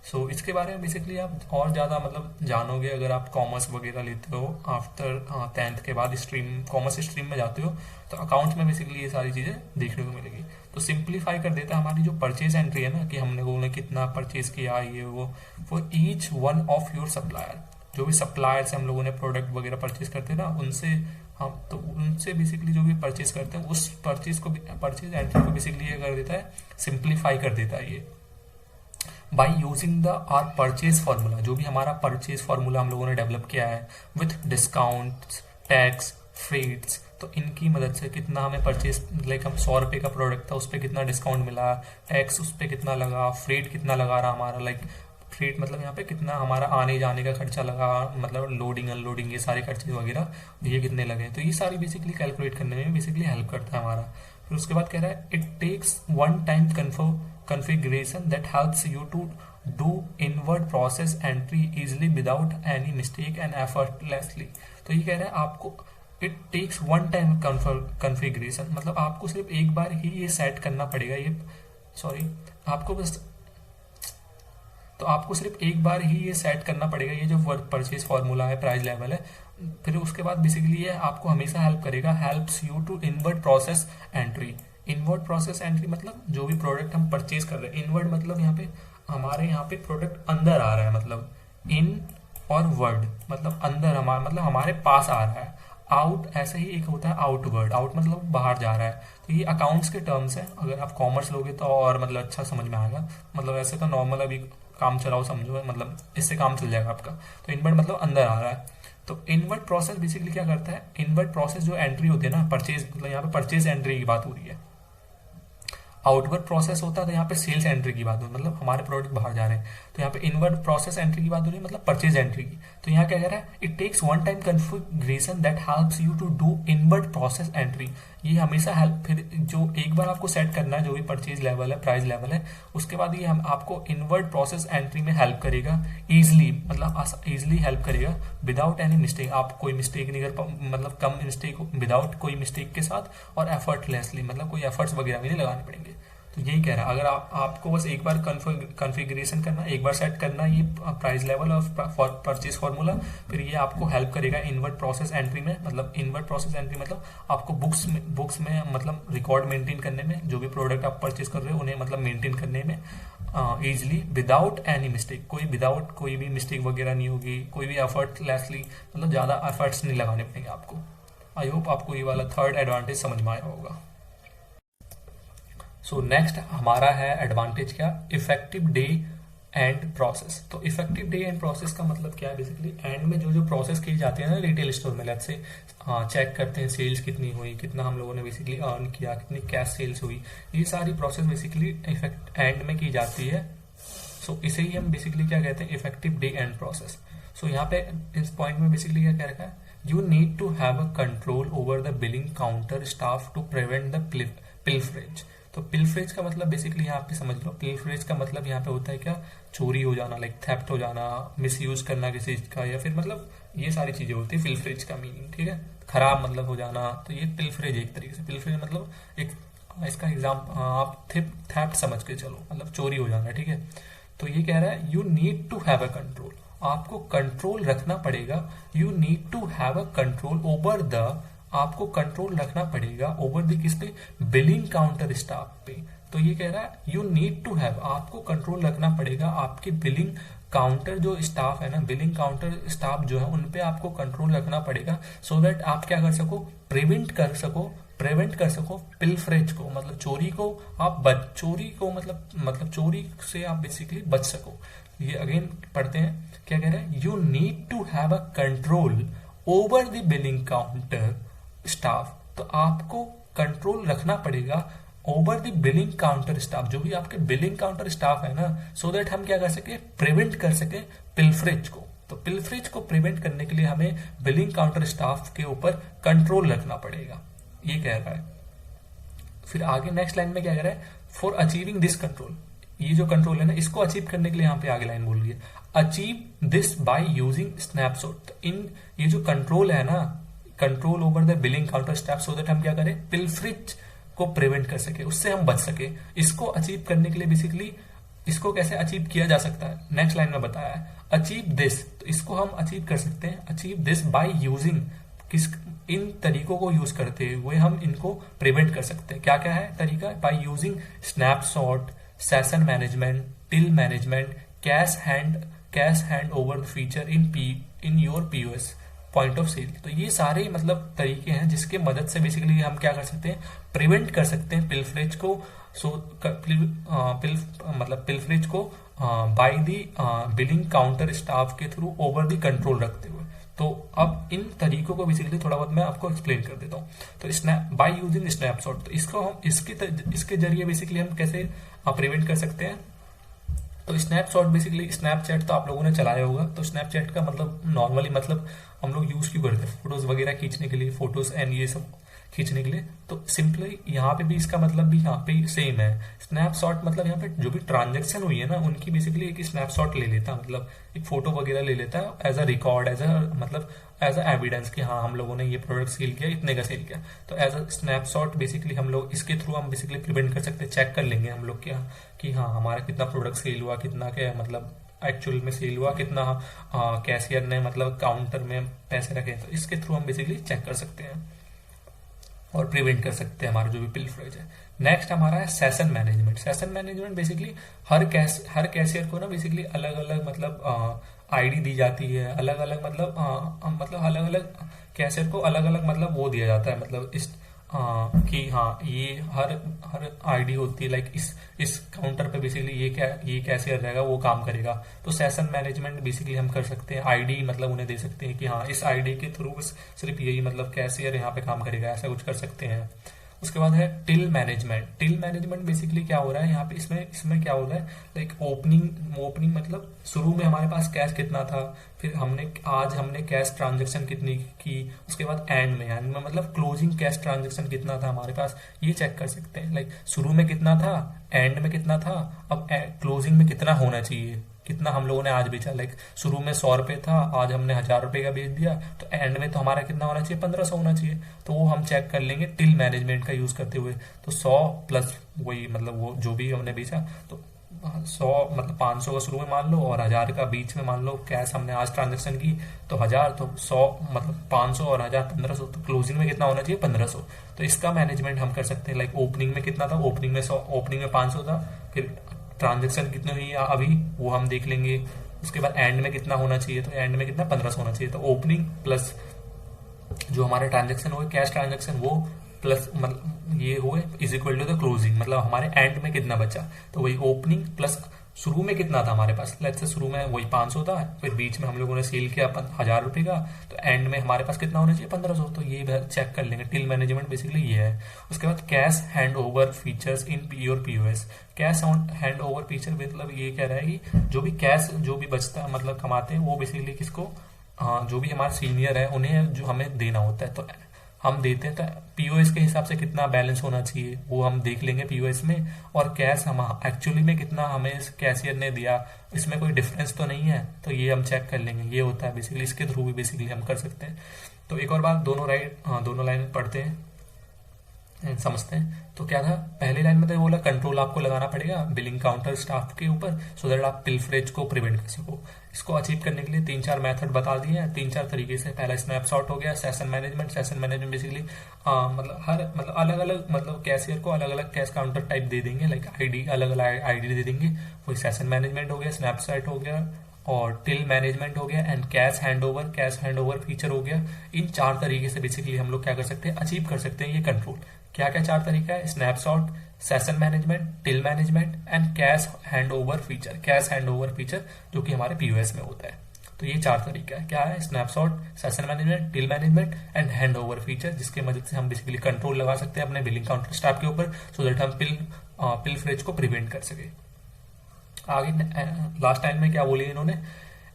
सो इसके बारे में बेसिकली आप और ज़्यादा मतलब जानोगे अगर आप कॉमर्स वगैरह लेते हो आफ्टर 10th के बाद, स्ट्रीम कॉमर्स स्ट्रीम में जाते हो, तो अकाउंट्स में बेसिकली ये सारी चीज़ें देखने को मिलेगी। तो सिंप्लीफाई कर देता है हमारी जो परचेज एंट्री है ना, कि हमने लोगों ने कितना परचेज किया, ये वो for each one of your supplier. जो भी सप्लायर से हम लोगों ने प्रोडक्ट वगैरह परचेज करते हैं ना, उनसे हम तो उनसे बेसिकली जो भी परचेज करते हैं उस परचेज एंट्री को बेसिकली ये कर देता है, सिंप्लीफाई कर देता है ये, by using the R purchase formula. जो भी हमारा परचेज फार्मूला हम लोगों ने डेवलप किया है विथ डिस्काउंट, टैक्स, फ्रेट्स, तो इनकी मदद से कितना हमें परचेज, लाइक हम 100 रुपये का प्रोडक्ट था, उस पर कितना डिस्काउंट मिला, टैक्स उस पर कितना लगा, फ्रेट कितना लगा रहा हमारा, लाइक फ्रेट मतलब यहाँ पे कितना हमारा आने जाने का खर्चा लगा, मतलब लोडिंग अनलोडिंग ये सारे खर्चे वगैरह ये कितने लगे, तो ये सारी बेसिकली कैलकुलेट करने में बेसिकली हेल्प करता है हमारा। फिर उसके बाद कह रहा है it takes one time configuration that helps you to do inward process entry easily without any mistake and effortlessly। तो ये कह रहा है आपको it takes one time configuration, मतलब आपको सिर्फ एक बार ही ये सेट करना पड़ेगा, ये आपको बस, तो आपको सिर्फ एक बार ही ये सेट करना पड़ेगा, ये जो परचेज फार्मूला है, प्राइस लेवल है। फिर उसके बाद बेसिकली ये आपको हमेशा हेल्प करेगा, helps you to inward process entry. Inward process entry मतलब जो भी प्रोडक्ट हम परचेज कर रहे हैं, इनवर्ड मतलब यहाँ पे हमारे यहाँ पे प्रोडक्ट अंदर आ रहा है, मतलब इन और वर्ड मतलब अंदर हमारा, मतलब हमारे पास आ रहा है। आउट ऐसे ही एक होता है आउटवर्ड, आउट मतलब बाहर जा रहा है। तो ये अकाउंट्स के टर्म्स है, अगर आप कॉमर्स लोगे तो और मतलब अच्छा समझ में आएगा, मतलब ऐसे तो नॉर्मल अभी काम चलाओ समझो, मतलब इससे काम चल जाएगा आपका। तो इनवर्ड मतलब अंदर आ रहा है। तो इनवर्ड प्रोसेस बेसिकली क्या करता है, इनवर्ड प्रोसेस जो एंट्री होती है ना परचेज, मतलब यहाँ पे परचेज एंट्री की बात हो रही है, आउटवर्ड प्रोसेस होता है तो यहाँ पे सेल्स एंट्री की बात हो, मतलब हमारे प्रोडक्ट बाहर जा रहे हैं, तो यहाँ पे इनवर्ड प्रोसेस एंट्री की बात हो रही है, मतलब परचेज एंट्री की। तो यहाँ क्या कह रहा है, it takes one time configuration that helps you to do inward process entry. ये हमेशा हेल्प, फिर जो एक बार आपको सेट करना है जो भी परचेज लेवल है, प्राइस लेवल है, उसके बाद ये हम आपको इनवर्ड प्रोसेस एंट्री में हेल्प करेगा इजिली, मतलब इजिली हेल्प करेगा विदाउट एनी मिस्टेक। आप कोई मिस्टेक नहीं कर, मतलब कम मिस्टेक, विदाउट कोई मिस्टेक के साथ, और एफर्टलेसली, मतलब कोई एफर्ट्स वगैरह भी नहीं लगाने पड़ेंगे। तो यही कह रहा है, अगर आपको बस एक बार कॉन्फ़िगरेशन करना, एक बार सेट करना ये प्राइस लेवल और परचेज फार्मूला, फिर ये आपको हेल्प करेगा इनवर्ड प्रोसेस एंट्री में। मतलब इनवर्ड प्रोसेस एंट्री मतलब आपको बुक्स में मतलब रिकॉर्ड मेंटेन करने में, जो भी प्रोडक्ट आप परचेज कर रहे हो उन्हें मतलब मेंटेन करने में easily without any mistake, without कोई भी मिस्टेक वगैरह नहीं होगी, कोई भी एफर्टलेसली, मतलब ज्यादा एफर्ट्स नहीं लगाने पड़ेंगे आपको। आई होप आपको ये वाला थर्ड एडवांटेज समझ में आया होगा। सो नेक्स्ट हमारा है एडवांटेज क्या, इफेक्टिव डे एंड प्रोसेस। तो इफेक्टिव डे एंड प्रोसेस का मतलब क्या है, बेसिकली एंड में जो प्रोसेस किए जाते हैं ना रिटेल स्टोर में, लेट्स से चेक करते हैं सेल्स कितनी हुई, कितना हम लोगों ने बेसिकली अर्न किया, कितनी कैश सेल्स हुई, ये सारी प्रोसेस बेसिकली इफेक्ट एंड में की जाती है। सो इसे ही हम बेसिकली क्या कहते हैं, इफेक्टिव डे एंड प्रोसेस। सो यहाँ पे इस पॉइंट में बेसिकली क्या कह रखा है, you need to have a control over the billing counter staff to prevent the pilferage. तो पिल्फरेज का मतलब बेसिकली यहाँ पे समझ लो, पिल्फरेज का मतलब यहाँ पे होता है क्या, चोरी हो जाना, लाइक थेफ्ट हो जाना, मिस यूज करना किसी चीज का, या फिर मतलब ये सारी चीजें होती है पिल्फरेज का मीनिंग, ठीक है, खराब मतलब हो जाना। तो ये पिल्फरेज एक तरीके से, पिल्फरेज मतलब एक इसका एग्जाम आप थेफ्ट समझ के चलो, मतलब चोरी हो जाना, ठीक है। तो ये कह रहा है you need to have a control, आपको कंट्रोल रखना पड़ेगा, you need to have a control over the, आपको कंट्रोल रखना पड़ेगा ओवर द किस पे, बिलिंग काउंटर स्टाफ पे। तो ये कह रहा है यू नीड टू हैव, आपको कंट्रोल रखना पड़ेगा आपके बिलिंग काउंटर जो स्टाफ है ना, बिलिंग काउंटर स्टाफ जो है उन पे आपको कंट्रोल रखना पड़ेगा, सो दैट आप क्या कर सको, प्रिवेंट कर सको पिल्फरेज को, मतलब चोरी को आप चोरी को मतलब चोरी से आप बेसिकली बच सको। ये अगेन पढ़ते हैं, क्या कह रहे हैं, you need to have a control over the billing counter staff. तो आपको कंट्रोल रखना पड़ेगा over the billing counter staff, जो भी आपके बिलिंग काउंटर स्टाफ है ना, सो दैट हम क्या कर सके, प्रिवेंट कर सके पिल्फरेज को। तो पिल्फरेज को प्रिवेंट करने के लिए हमें बिलिंग काउंटर स्टाफ के ऊपर कंट्रोल रखना पड़ेगा, ये कह रहा है। फिर आगे नेक्स्ट लाइन में क्या कह रहा है, फॉर अचीविंग दिस कंट्रोल, ये जो कंट्रोल है ना, इसको अचीव करने के लिए यहाँ पे आगे लाइन बोल रही है, achieve this by using snapshot. इन ये जो कंट्रोल है ना, control over the billing counter staff, so that हम क्या करें, पिल्फरेज को प्रिवेंट कर सके, उससे हम बच सके। इसको अचीव करने के लिए बेसिकली इसको कैसे अचीव किया जा सकता है, नेक्स्ट लाइन में बताया है, अचीव दिस। तो इसको हम अचीव कर सकते हैं, अचीव दिस बाय यूजिंग, इन तरीकों को यूज करते हुए हम इनको प्रिवेंट कर सकते हैं। क्या क्या है तरीका, by using snapshot, session management, till management, cash hand over feature in your POS point of sale. तो ये सारे मतलब तरीके हैं जिसके मदद से बेसिकली हम क्या कर सकते हैं, प्रिवेंट कर सकते हैं पिल्फरेज को। मतलब पिल्फरेज को by the billing counter staff के थ्रू ओवर दी कंट्रोल रखते हुए। तो अब इन तरीकों को बेसिकली थोड़ा बहुत मैं आपको एक्सप्लेन कर देता हूँ। तो बाय यूजिंग स्नैपशॉट, तो इसको हम इसके जरिए बेसिकली हम कैसे प्रिवेंट कर सकते हैं। तो स्नैपशॉट बेसिकली, स्नैपचैट तो आप लोगों ने चलाया होगा, तो स्नैपचैट का मतलब नॉर्मली मतलब हम लोग यूज क्यों करते हैं, फोटोज वगैरह खींचने के लिए, फोटोज एंड ये सब खींचने के लिए। तो सिंपली यहाँ पे भी इसका मतलब भी यहाँ पे सेम है। स्नैपशॉट मतलब यहाँ पे जो भी ट्रांजेक्शन हुई है ना उनकी बेसिकली एक स्नैपशॉट ले लेता है, मतलब एक फोटो वगैरह ले लेता है as a record, as a evidence कि हाँ हम लोगों ने ये प्रोडक्ट सेल किया, इतने का सेल किया। तो एज अ स्नैपशॉट बेसिकली हम लोग इसके थ्रू हम बेसिकली प्रिवेंट कर सकते हैं, चेक कर लेंगे हम लोग क्या कि हाँ हमारा कितना प्रोडक्ट सेल हुआ, कितना क्या मतलब एक्चुअल में सेल हुआ, कितना कैशियर ने मतलब काउंटर में पैसे रखे। तो इसके थ्रू हम बेसिकली चेक कर सकते हैं और प्रिवेंट कर सकते हैं हमारा जो भी पिल्फरेज है। नेक्स्ट हमारा है session management. Session management basically हर कैशियर को ना बेसिकली अलग अलग मतलब आईडी दी जाती है, अलग अलग मतलब अलग अलग कैशियर को अलग अलग मतलब वो दिया जाता है, मतलब इस कि हाँ ये हर आईडी होती है, लाइक इस काउंटर पे बेसिकली ये कैशियर रहेगा, वो काम करेगा। तो सेशन मैनेजमेंट बेसिकली हम कर सकते हैं, आईडी मतलब उन्हें दे सकते हैं कि हाँ इस आईडी के थ्रू सिर्फ यही मतलब कैशियर यहाँ पे काम करेगा, ऐसा कुछ कर सकते हैं। उसके बाद है till management. Till management basically क्या हो रहा है यहाँ पे, इसमें क्या हो रहा है, लाइक ओपनिंग मतलब शुरू में हमारे पास कैश कितना था, फिर आज हमने कैश ट्रांजेक्शन कितनी की, उसके बाद एंड में मतलब क्लोजिंग कैश ट्रांजेक्शन कितना था हमारे पास, ये चेक कर सकते हैं। लाइक शुरू में कितना था, एंड में कितना था, अब क्लोजिंग में कितना होना चाहिए, कितना हम लोगों ने आज बेचा। लाइक शुरू में 100 रुपए था, आज हमने 1000 रुपए का बेच दिया, तो एंड में तो हमारा कितना होना चाहिए, 1500 होना चाहिए। तो वो हम चेक कर लेंगे टिल मैनेजमेंट का यूज करते हुए। तो 100 प्लस वही मतलब वो जो भी हमने बेचा, तो 100 मतलब 500 का शुरू में मान लो और 1000 का बीच में मान लो, कैश हमने आज ट्रांजेक्शन की तो 1000, तो 100 मतलब 500 और 1000 1500, तो क्लोजिंग में कितना होना चाहिए, 1500। तो इसका मैनेजमेंट हम कर सकते हैं। लाइक ओपनिंग में कितना था, ओपनिंग में 100, ओपनिंग में 500 था, फिर ट्रांजेक्शन कितनी हुई अभी वो हम देख लेंगे। उसके बाद एंड में कितना होना चाहिए, तो एंड में कितना 1500 होना चाहिए। तो ओपनिंग प्लस जो हमारे ट्रांजेक्शन हुए कैश ट्रांजेक्शन वो प्लस मतलब ये हुए is equal to the closing, मतलब हमारे एंड में कितना बचा। तो वही ओपनिंग प्लस शुरू में कितना था हमारे पास, लेट्स से शुरू में वही 500 था, फिर बीच में हम लोगों ने सेल किया 1000 रुपए का, तो एंड में हमारे पास कितना होना चाहिए, 1500। तो ये चेक कर लेंगे। टिल मैनेजमेंट बेसिकली ये है। उसके बाद cash hand over features in your POS. Cash hand over feature मतलब ये कह रहा है कि जो भी कैश जो भी बचता है मतलब कमाते हैं वो बेसिकली किसको, जो भी हमारे सीनियर है उन्हें जो हमें देना होता है, तो हम देते हैं। तो पीओएस के हिसाब से कितना बैलेंस होना चाहिए वो हम देख लेंगे पीओएस में, और कैश हम एक्चुअली में कितना हमें कैशियर ने दिया, इसमें कोई डिफरेंस तो नहीं है, तो ये हम चेक कर लेंगे। ये होता है बेसिकली, इसके थ्रू भी बेसिकली हम कर सकते हैं। तो एक और बात, दोनों लाइन पढ़ते हैं समझते हैं। तो क्या था, पहली लाइन में तो बोला कंट्रोल आपको लगाना पड़ेगा बिलिंग काउंटर स्टाफ के ऊपर, सो दैट आप पिलफरेज को प्रिवेंट कर सको। इसको अचीव करने के लिए 3-4 मेथड बता दिए हैं, 3-4 तरीके से। पहला स्नैपशॉट हो गया, session management. Session management basically मतलब अलग अलग मतलब कैशियर को अलग अलग कैश काउंटर टाइप दे देंगे, लाइक आईडी अलग अलग आईडी दे देंगे, वही सेशन मैनेजमेंट हो गया, स्नैपशॉट हो गया और टिल मैनेजमेंट हो गया, एंड कैश हैंडओवर फीचर हो गया। इन 4 तरीके से बेसिकली हम लोग क्या कर सकते हैं, अचीव कर सकते हैं ये कंट्रोल। क्या क्या 4 तरीका है, snapshot, session management, till management and cash handover feature. Cash handover feature जो कि हमारे पीओएस में होता है। तो ये 4 तरीका है, क्या है, snapshot, session management, till management and handover feature, जिसके मदद से हम बेसिकली कंट्रोल लगा सकते हैं अपने बिलिंग काउंटर स्टाफ के ऊपर, सो दैट हम पिलफरेज को प्रिवेंट कर सके। आगे लास्ट टाइम में क्या बोले इन्होंने,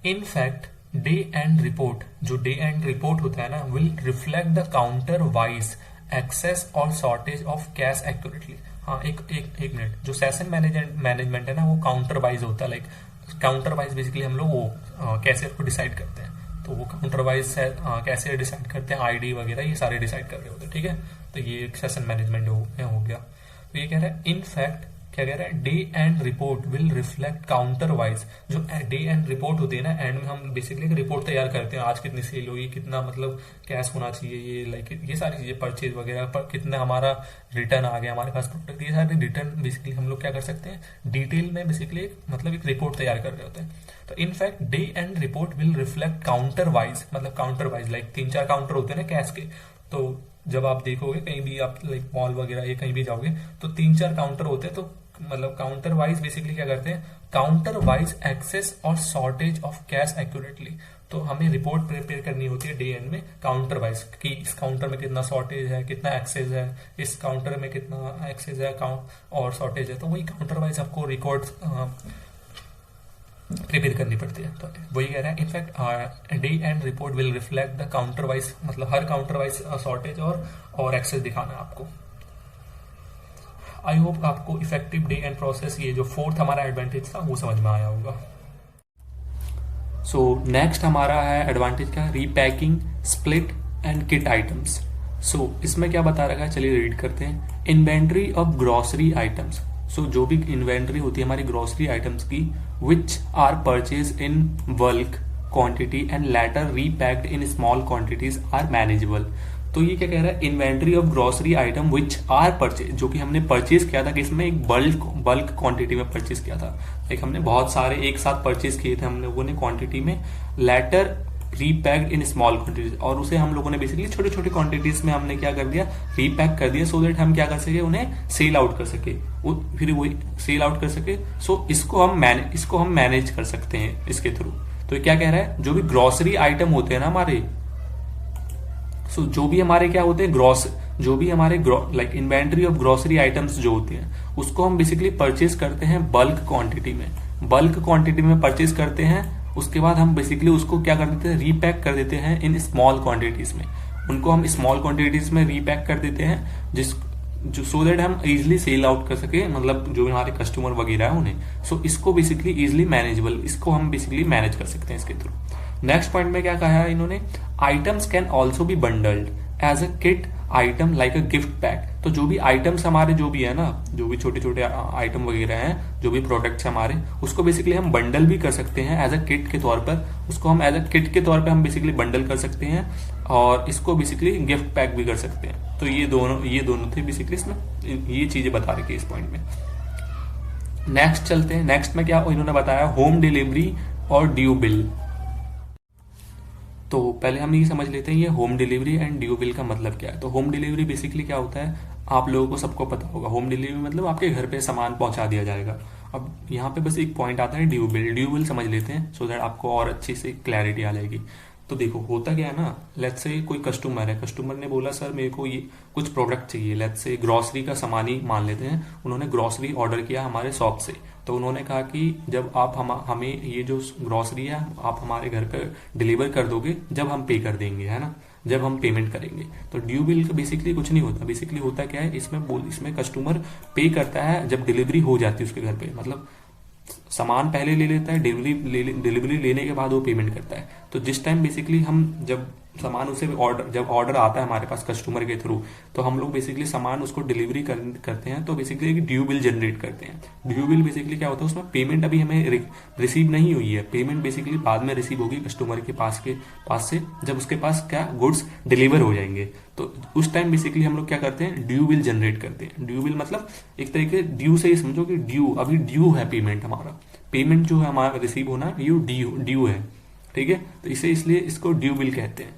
in fact day end report, जो डे एंड रिपोर्ट होता है ना, will reflect the counter wise excess और शॉर्टेज ऑफ कैश एक्यूरेटली। हाँ एक मिनट, जो सेशन मैनेजमेंट है ना वो काउंटर वाइज होता है। लाइक काउंटर वाइज बेसिकली हम लोग वो कैशियर को डिसाइड करते हैं, तो वो काउंटर वाइज कैशियर डिसाइड करते हैं, आईडी वगैरह ये सारे डिसाइड कर रहे होते हैं, ठीक है। तो ये एक सेशन मैनेजमेंट हो गया। तो ये कह रहा है इन फैक्ट, क्या कह रहा है, day end report will reflect counter wise. जो डे एंड रिपोर्ट होती है ना, एंड में हम बेसिकली एक रिपोर्ट तैयार करते हैं, आज कितनी सेल हुई, कितना मतलब कैश होना चाहिए, ये लाइक ये सारी चीजें, परचेज वगैरह पर कितना हमारा रिटर्न आ गया हमारे पास प्रोडक्ट, ये सारे रिटर्न बेसिकली हम लोग क्या कर सकते हैं, डिटेल में बेसिकली मतलब एक रिपोर्ट तैयार कर रहे होते हैं। तो in fact day end report will reflect counter wise, मतलब काउंटर वाइज लाइक 3-4 काउंटर होते हैं ना कैश के। तो जब आप देखोगे कहीं भी आप लाइक मॉल वगैरह ये कहीं भी जाओगे तो 3-4 काउंटर होते हैं। तो मतलब काउंटर वाइज बेसिकली क्या करते हैं, काउंटर वाइज एक्सेस और शॉर्टेज ऑफ कैश एक्यूरेटली। तो हमें रिपोर्ट प्रिपेयर करनी होती है डे एंड में काउंटर वाइज, कि इस काउंटर में कितना शॉर्टेज है, कितना एक्सेस है, इस काउंटर में कितना एक्सेस है और शॉर्टेज है। तो वही काउंटर वाइज आपको रिकॉर्ड प्रिपेयर करनी पड़ती है। तो वही कह रहा है in fact day end report will reflect the counter wise, मतलब हर काउंटर वाइज शॉर्टेज और एक्सेस दिखाना है आपको। आई होप आपको इफेक्टिव डे एंड प्रोसेस, ये जो 4th हमारा एडवांटेज था वो समझ में आया होगा। सो नेक्स्ट हमारा है एडवांटेज का, repacking, split and kit items. So इसमें क्या बता रखा है, चलिए रीड करते हैं। Inventory of grocery items. So जो भी इन्वेंट्री होती है हमारी ग्रोसरी आइटम्स की, which are purchase in bulk quantity and later repacked in small quantities are manageable. तो ये क्या कह रहा है, inventory of grocery item which are purchase, जो कि हमने परचेज किया था, कि इसमें एक बल्क क्वांटिटी में परचेज किया था, लाइक हमने बहुत सारे एक साथ परचेज किए थे हम लोगों ने क्वांटिटी में, letter repacked in small quantities, और उसे हम लोगों ने बेसिकली छोटे छोटे क्वांटिटीज में हमने क्या कर दिया, रीपैक कर दिया, सो दैट हम क्या कर सके, उन्हें सेल आउट कर सके, फिर वही सेल आउट कर सके। सो इसको हम मैनेज कर सकते हैं इसके थ्रू। तो क्या कह रहा है, जो भी ग्रोसरी आइटम होते हैं ना हमारे, सो जो भी हमारे क्या होते हैं जो भी हमारे like inventory of grocery items जो होते हैं उसको हम बेसिकली परचेज करते हैं बल्क क्वांटिटी में परचेज करते हैं। उसके बाद हम बेसिकली उसको क्या कर देते हैं, रीपैक कर देते हैं इन स्मॉल क्वांटिटीज में। उनको हम स्मॉल क्वांटिटीज में रीपैक कर देते हैं जो सो दैट हम इजिली सेल आउट कर सके, मतलब जो भी हमारे कस्टमर वगैरह है उन्हें। सो इसको बेसिकली इजिली मैनेजेबल, इसको हम बेसिकली मैनेज कर सकते हैं इसके थ्रू। नेक्स्ट पॉइंट में क्या कहा है इन्होंने, items can also be bundled as a kit item like a gift pack. तो जो भी आइटम्स हमारे जो भी है ना, जो भी छोटे छोटे आइटम वगैरह हैं, जो भी प्रोडक्ट्स हमारे, उसको बेसिकली हम बंडल भी कर सकते हैं एज अ किट के तौर पर। उसको हम एज अ किट के तौर पर हम बेसिकली बंडल कर सकते हैं और इसको बेसिकली गिफ्ट पैक भी कर सकते हैं। तो ये दोनों थे बेसिकली, इसमें ये चीजें बता रखी है इस पॉइंट में। नेक्स्ट चलते हैं। नेक्स्ट में क्या इन्होंने बताया, होम डिलीवरी और ड्यू बिल। तो पहले हम ये समझ लेते हैं ये home delivery and due bill का मतलब क्या है। तो होम डिलीवरी बेसिकली क्या होता है, आप लोगों को सबको पता होगा, होम डिलीवरी मतलब आपके घर पे सामान पहुंचा दिया जाएगा। अब यहाँ पे बस एक पॉइंट आता है ड्यू बिल समझ लेते हैं सो दैट आपको और अच्छी से क्लैरिटी आ जाएगी। तो देखो होता क्या है ना, लेट्स से कोई कस्टमर है, कस्टमर ने बोला सर मेरे को ये कुछ प्रोडक्ट चाहिए, लेट्स से ग्रोसरी का सामान ही मान लेते हैं, उन्होंने ग्रोसरी ऑर्डर किया हमारे शॉप से। तो उन्होंने कहा कि जब आप हमें ये जो ग्रोसरी है आप हमारे घर पर डिलीवर कर दोगे जब हम पे कर देंगे, है ना, जब हम पेमेंट करेंगे। तो ड्यू बिल का बेसिकली कुछ नहीं होता, बेसिकली होता क्या है, इसमें कस्टमर पे करता है जब डिलीवरी हो जाती है उसके घर पे, मतलब सामान पहले ले लेता है, डिलीवरी लेने के बाद वो पेमेंट करता है। तो जिस टाइम बेसिकली हम जब सामान उसे जब ऑर्डर आता है हमारे पास कस्टमर के थ्रू, तो हम लोग बेसिकली सामान उसको डिलीवरी करते हैं, तो बेसिकली एक ड्यू बिल जनरेट करते हैं। ड्यू बिल बेसिकली क्या होता है, उसमें पेमेंट अभी हमें रिसीव नहीं हुई है, पेमेंट बेसिकली बाद में रिसीव होगी कस्टमर के पास से जब उसके पास क्या गुड्स डिलीवर हो जाएंगे। तो उस टाइम बेसिकली हम लोग क्या करते हैं, ड्यू बिल जनरेट करते हैं। ड्यू बिल मतलब एक तरीके ड्यू से ही समझो कि अभी ड्यू है पेमेंट, हमारा पेमेंट जो है हमारा रिसीव होना ये ड्यू है, ठीक है। तो इसलिए इसको ड्यू बिल कहते हैं।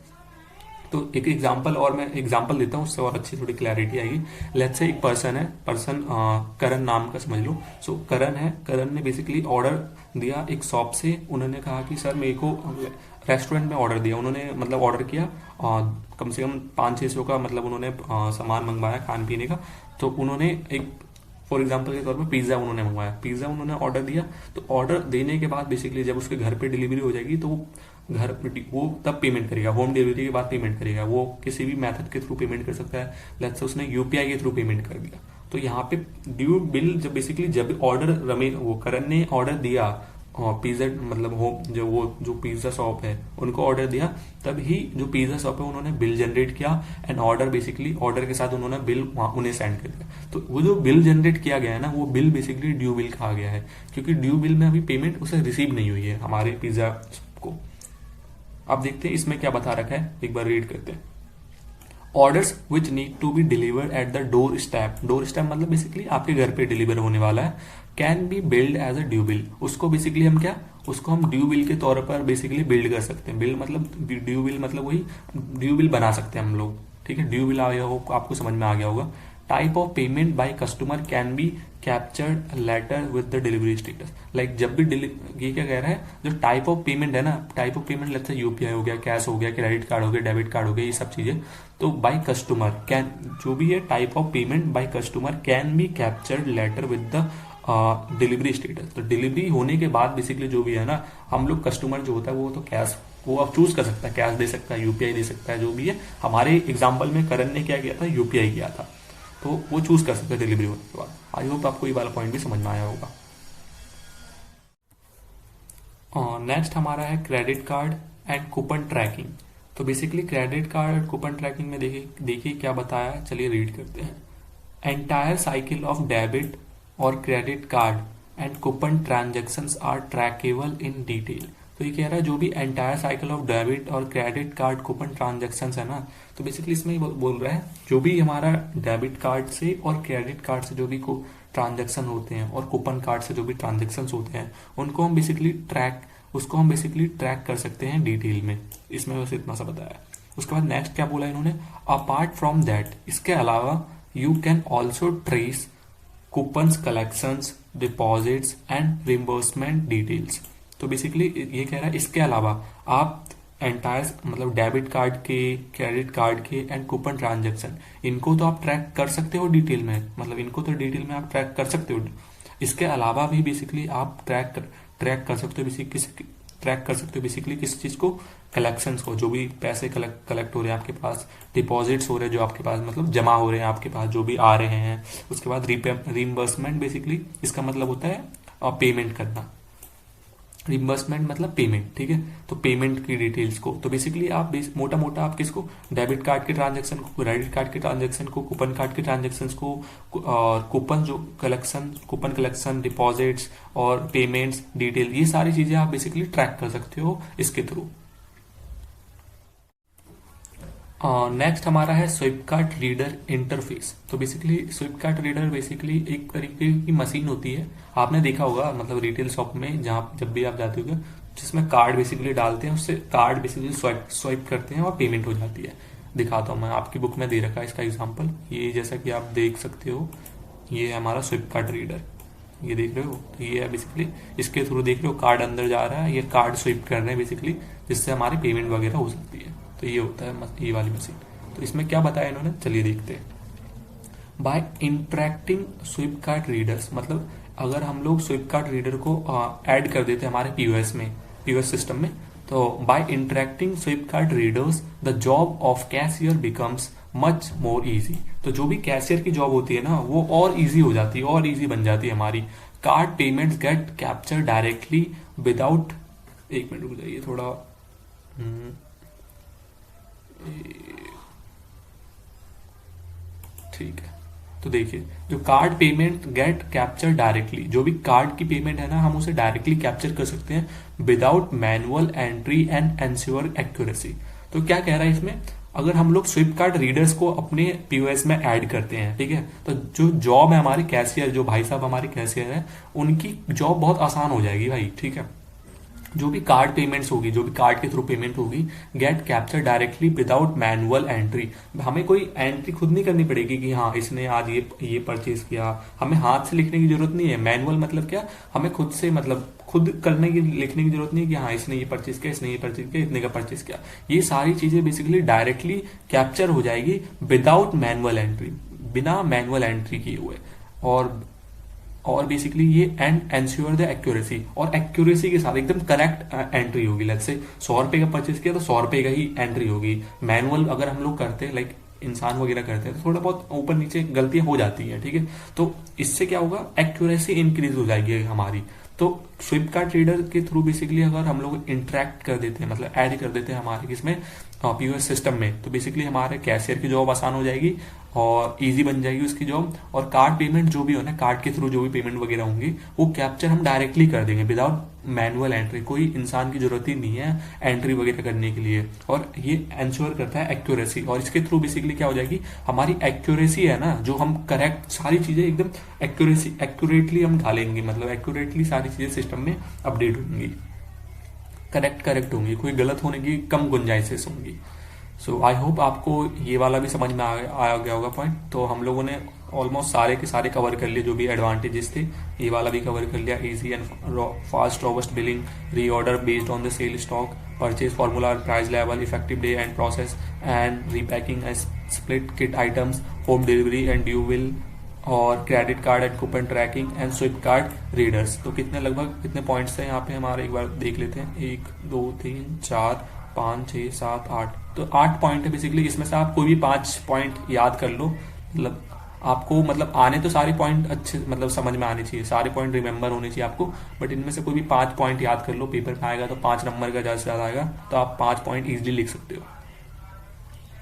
तो एक एग्जांपल, और मैं एग्जांपल देता हूँ उससे और अच्छी थोड़ी क्लैरिटी आएगी। लेट्स से एक पर्सन करण नाम का समझ लो। सो करण ने बेसिकली ऑर्डर दिया एक शॉप से। उन्होंने कहा कि सर मेरे को रेस्टोरेंट में ऑर्डर दिया, उन्होंने मतलब ऑर्डर किया कम से कम 500-600 का, मतलब उन्होंने सामान मंगवाया खाने पीने का। तो उन्होंने एक फॉर एग्जाम्पल के तौर पर पिज्जा उन्होंने मंगवाया, पिज्जा उन्होंने ऑर्डर दिया। तो ऑर्डर देने के बाद बेसिकली जब उसके घर पे डिलीवरी हो जाएगी तो घर पे वो तब पेमेंट करेगा, होम डिलीवरी के बाद पेमेंट करेगा। वो किसी भी मेथड के थ्रू पेमेंट कर सकता है, लेट्स से उसने यूपीआई के थ्रू पेमेंट कर दिया। तो यहाँ पे ड्यू बिल जब ऑर्डर करण ने ऑर्डर दिया पिज्जा, मतलब जो पिज्जा शॉप है उनको ऑर्डर दिया, तब ही जो पिज्जा शॉप है उन्होंने बिल जनरेट किया एंड ऑर्डर के साथ उन्होंने बिल उन्हें सेंड कर दिया। तो वो जो बिल जनरेट किया गया है ना, वो बिल बेसिकली ड्यू बिल कहा गया है, क्योंकि ड्यू बिल में अभी पेमेंट उसे रिसीव नहीं हुई है हमारे पिज्जा को। अब देखते हैं इसमें क्या बता रखा है, एक बार रीड करते हैं। Orders which need to be delivered at the doorstep मतलब बेसिकली आपके घर पे डिलीवर होने वाला है, can be billed as a due bill. उसको बेसिकली हम ड्यू बिल के तौर पर बेसिकली बिल्ड कर सकते हैं। ड्यू बिल मतलब वही ड्यू बिल बना सकते हैं हम लोग, ठीक है। ड्यू बिल आ गया हो, आपको समझ में आ गया होगा। Type of payment by customer can be captured later with the delivery status. Like जब भी ये क्या कह रहा है, जो टाइप ऑफ पेमेंट है ना, type of payment let's say UPI हो गया, कैश हो गया, क्रेडिट कार्ड हो गया, डेबिट कार्ड हो गया, ये सब चीजें। तो बाय कस्टमर कैन, जो भी है type of payment by customer can be captured later with the delivery status. तो डिलीवरी होने के बाद बेसिकली जो भी है ना, हम लोग कस्टमर जो होता है वो तो कैश वो अब चूज कर सकता है, कैश दे सकता है, यूपीआई दे सकता है, जो भी है। हमारे एग्जाम्पल में करण ने क्या किया था, यूपीआई किया था, तो वो चूज कर सकते हैं डिलीवरी होने के बाद। आई होप आपको ये वाला पॉइंट भी समझ में आया होगा। नेक्स्ट हमारा है credit card and coupon tracking. तो बेसिकली क्रेडिट कार्ड और कूपन ट्रैकिंग में देखिए क्या बताया है, चलिए रीड करते हैं। एंटायर साइकिल ऑफ डेबिट और credit card and coupon transactions are trackable in detail. तो ये कह रहा है जो भी एंटायर साइकिल ऑफ डेबिट और क्रेडिट कार्ड कूपन ट्रांजेक्शन है ना, तो बेसिकली इसमें बोल रहा है जो भी हमारा डेबिट कार्ड से और क्रेडिट कार्ड से जो भी ट्रांजेक्शन होते हैं और कूपन कार्ड से जो भी ट्रांजेक्शन होते हैं उनको हम बेसिकली ट्रैक कर सकते हैं डिटेल में। इसमें बस इतना सा बताया। उसके बाद नेक्स्ट क्या बोला इन्होंने, अपार्ट फ्रॉम दैट, इसके अलावा you can also trace coupons collections, deposits and reimbursement details. तो बेसिकली ये कह रहा है इसके अलावा आप एंटायर मतलब डेबिट कार्ड के, क्रेडिट कार्ड के एंड कूपन ट्रांजेक्शन, इनको तो आप ट्रैक कर सकते हो डिटेल में, मतलब इनको तो डिटेल में आप ट्रैक कर सकते हो। इसके अलावा भी बेसिकली आप ट्रैक कर सकते हो ट्रैक कर सकते हो बेसिकली किस चीज को, कलेक्शंस को, जो भी पैसे कलेक्ट हो रहे हैं आपके पास, डिपॉजिट्स हो रहे हैं जो आपके पास मतलब जमा हो रहे हैं आपके पास, जो भी आ रहे हैं। उसके बाद रिइंबर्समेंट, बेसिकली इसका मतलब होता है पेमेंट करना। रिम्बर्समेंट मतलब पेमेंट, ठीक है। तो पेमेंट की डिटेल्स को तो बेसिकली आप मोटा मोटा आप किसको, डेबिट कार्ड के ट्रांजेक्शन को, क्रेडिट कार्ड के ट्रांजेक्शन को, कूपन कार्ड के ट्रांजेक्शन को, और कूपन कलेक्शन, डिपॉजिट्स और पेमेंट्स डिटेल, ये सारी चीजें आप बेसिकली ट्रैक कर सकते हो इसके थ्रू। नेक्स्ट हमारा है स्विपकार्ट रीडर इंटरफेस। तो बेसिकली स्विपकार्ट रीडर बेसिकली एक तरीके की मशीन होती है, आपने देखा होगा मतलब रिटेल शॉप में जहाँ जब भी आप जाते हो, जिसमें कार्ड बेसिकली डालते हैं, उससे कार्ड बेसिकली स्वाइप करते हैं और पेमेंट हो जाती है। दिखाता हूँ मैं, आपकी बुक में दे रखा है इसका एग्जाम्पल, ये जैसा कि आप देख सकते हो, ये है हमारा स्विपकार्ट रीडर, ये देख रहे हो। तो ये है बेसिकली, इसके थ्रू देख रहे हो कार्ड अंदर जा रहा है, ये कार्ड स्विप कर रहे हैं बेसिकली, जिससे हमारी पेमेंट वगैरह हो सकती है। तो ये होता है ये वाली मशीन। तो इसमें क्या बताया इन्होंने, चलिए देखते हैं। बाय इंटरेक्टिंग स्विपकार्ट रीडर्स, मतलब अगर हम लोग स्विपकार्ट रीडर को ऐड कर देते हैं हमारे पीओएस सिस्टम में, तो by interacting swipe card readers the job of cashier becomes much more easy. तो जो भी कैशियर की जॉब होती है ना, वो और इजी हो जाती है, और इजी बन जाती है हमारी। Card payments get capture directly without, एक मिनट रुक जाइए थोड़ा, ठीक है। तो देखिए, जो card payment get capture directly, जो भी कार्ड की पेमेंट है ना, हम उसे डायरेक्टली कैप्चर कर सकते हैं without manual entry and ensure accuracy. तो क्या कह रहा है इसमें, अगर हम लोग स्विपकार्ट रीडर्स को अपने पीओएस में ऐड करते हैं, ठीक है, तो जो जॉब है हमारी कैशियर, जो भाई साहब हमारे कैशियर है, उनकी जॉब बहुत आसान हो जाएगी भाई, ठीक है। जो भी कार्ड पेमेंट्स होगी, जो भी कार्ड के थ्रू पेमेंट होगी, get capture directly without manual entry. हमें कोई एंट्री खुद नहीं करनी पड़ेगी कि हाँ इसने आज ये परचेज किया, हमें हाथ से लिखने की जरूरत नहीं है। मैनुअल मतलब क्या, हमें खुद से मतलब खुद लिखने की जरूरत नहीं है कि हाँ इसने ये परचेज किया, इसने ये परचेज किया, इतने का परचेज किया। ये सारी चीजें बेसिकली डायरेक्टली कैप्चर हो जाएगी विदाउट मैनुअल एंट्री, बिना मैनुअल एंट्री किए हुए। और बेसिकली ये एंड एंश्योर द एक्यूरेसी, और एक्यूरेसी के साथ एकदम करेक्ट एंट्री होगी। लेट्स से 100 रुपए का परचेज किया तो 100 रुपए का ही एंट्री होगी। मैनुअल अगर हम लोग करते हैं, लाइक इंसान वगैरह करते हैं, तो थोड़ा बहुत ऊपर नीचे गलतियां हो जाती हैं, ठीक है। तो इससे क्या होगा, एक्यूरेसी इंक्रीज हो जाएगी हमारी। तो फ्लिपकार्ट रीडर के थ्रू बेसिकली अगर हम लोग इंटरेक्ट कर देते हैं, मतलब ऐड कर देते हैं हमारे किसमें, पीओएस सिस्टम में, तो बेसिकली हमारे कैशियर की जॉब आसान हो जाएगी और इजी बन जाएगी उसकी जॉब। और कार्ड पेमेंट जो भी हो ना, कार्ड के थ्रू जो भी पेमेंट वगैरह होंगी, वो कैप्चर हम डायरेक्टली कर देंगे विदाउट मैनुअल एंट्री। कोई इंसान की जरूरत ही नहीं है एंट्री वगैरह करने के लिए। और ये इंश्योर करता है एक्यूरेसी, और इसके थ्रू बेसिकली क्या हो जाएगी, हमारी एक्यूरेसी है ना, जो हम करेक्ट सारी चीजें एकदम एक्यूरेटली हम डालेंगे, मतलब एक्यूरेटली सारी चीजें सिस्टम में अपडेट होंगी, करेक्ट होंगी, कोई गलत होने की कम गुंजाइशें होंगी। सो आई होप आपको ये वाला भी समझ में आ गया होगा पॉइंट। तो हम लोगों ने ऑलमोस्ट सारे के सारे कवर कर लिए, जो भी एडवांटेजेस थे ये वाला भी कवर कर लिया। Easy and fast robust billing, reorder based on the sale stock, purchase formula, price level, effective day end process and repacking and split kit items, home delivery and due bill, और credit card and coupon tracking and swift card readers. तो कितने points हैं यहाँ पे हमारे, एक बार देख लेते हैं। 1 2 3 4 5 6 7 8, तो 8 पॉइंट है बेसिकली। इसमें से आप कोई भी 5 पॉइंट याद कर लो, मतलब आपको मतलब आने तो सारे पॉइंट अच्छे मतलब समझ में आने चाहिए, सारे पॉइंट रिमेंबर होने चाहिए आपको, बट इनमें से कोई भी 5 पॉइंट याद कर लो। पेपर में आएगा तो 5 नंबर का ज्यादा से ज्यादा आएगा, तो आप 5 पॉइंट इजिली लिख सकते हो।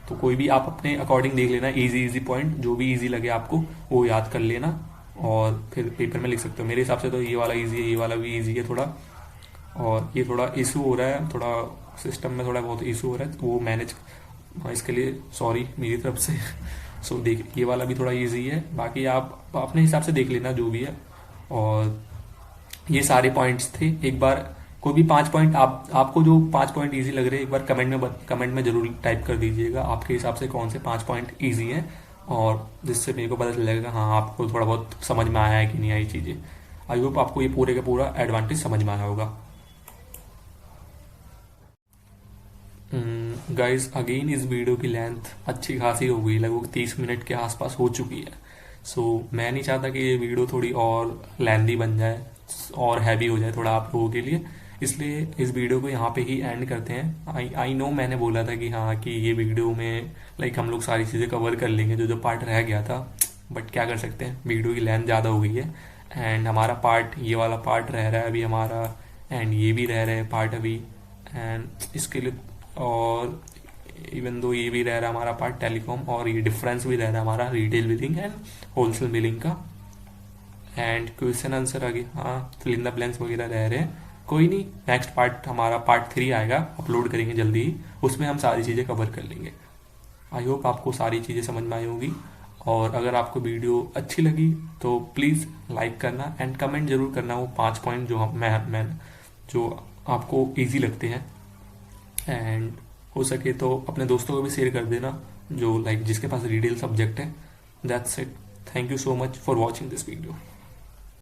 तो कोई भी आप अपने अकॉर्डिंग देख लेना, इजी पॉइंट जो भी इजी लगे आपको वो याद कर लेना और फिर पेपर में लिख सकते हो। मेरे हिसाब से तो ये वाला इजी है, ये वाला भी इजी है थोड़ा, और ये थोड़ा इशू हो रहा है, थोड़ा सिस्टम में थोड़ा बहुत इशू हो रहा है, वो मैनेज, इसके लिए सॉरी मेरी तरफ से। सो देख, ये वाला भी थोड़ा इजी है, बाकी आप अपने हिसाब से देख लेना जो भी है। और ये सारे पॉइंट्स थे। एक बार कोई भी 5 पॉइंट आपको जो 5 पॉइंट इजी लग रहे हैं, एक बार कमेंट में जरूर टाइप कर दीजिएगा आपके हिसाब से कौन से 5 पॉइंट इजी हैं, और जिससे मेरे को पता चल जाएगा हाँ आपको थोड़ा बहुत समझ में आया है कि नहीं आई चीजें। आई होप आपको ये पूरे का पूरा एडवांटेज समझ में आया होगा। गाइस अगेन इस वीडियो की लेंथ अच्छी खासी हो गई, लगभग 30 मिनट के आसपास हो चुकी है। मैं नहीं चाहता कि ये वीडियो थोड़ी और लेंदी बन जाए और हैवी हो जाए थोड़ा आप लोगों के लिए, इसलिए इस वीडियो को यहाँ पे ही एंड करते हैं। आई नो मैंने बोला था कि हाँ कि ये वीडियो में हम लोग सारी चीज़ें कवर कर लेंगे जो जो पार्ट रह गया था, बट क्या कर सकते हैं, वीडियो की लेंथ ज़्यादा हो गई है। एंड हमारा पार्ट, ये वाला पार्ट रह रहा है अभी हमारा, एंड ये भी रह रहे हैं पार्ट अभी, एंड इसके लिए, और इवन दो ये भी रह रहा है हमारा पार्ट टेलीकॉम, और ये डिफरेंस भी रह रहा है हमारा retail billing and wholesale billing का। एंड क्वेश्चन आंसर आगे हाँ फिल इन द ब्लैंक्स वगैरह रह रहे हैं, कोई नहीं, नेक्स्ट पार्ट हमारा पार्ट 3 आएगा, अपलोड करेंगे जल्दी ही, उसमें हम सारी चीज़ें कवर कर लेंगे। आई होप आपको सारी चीज़ें समझ में आई होगी, और अगर आपको वीडियो अच्छी लगी तो प्लीज़ लाइक करना एंड कमेंट जरूर करना वो 5 पॉइंट जो मैं जो आपको इजी लगते हैं, एंड हो सके तो अपने दोस्तों को भी शेयर कर देना जो जिसके पास रिटेल सब्जेक्ट है। That's it, thank you so much for watching this video.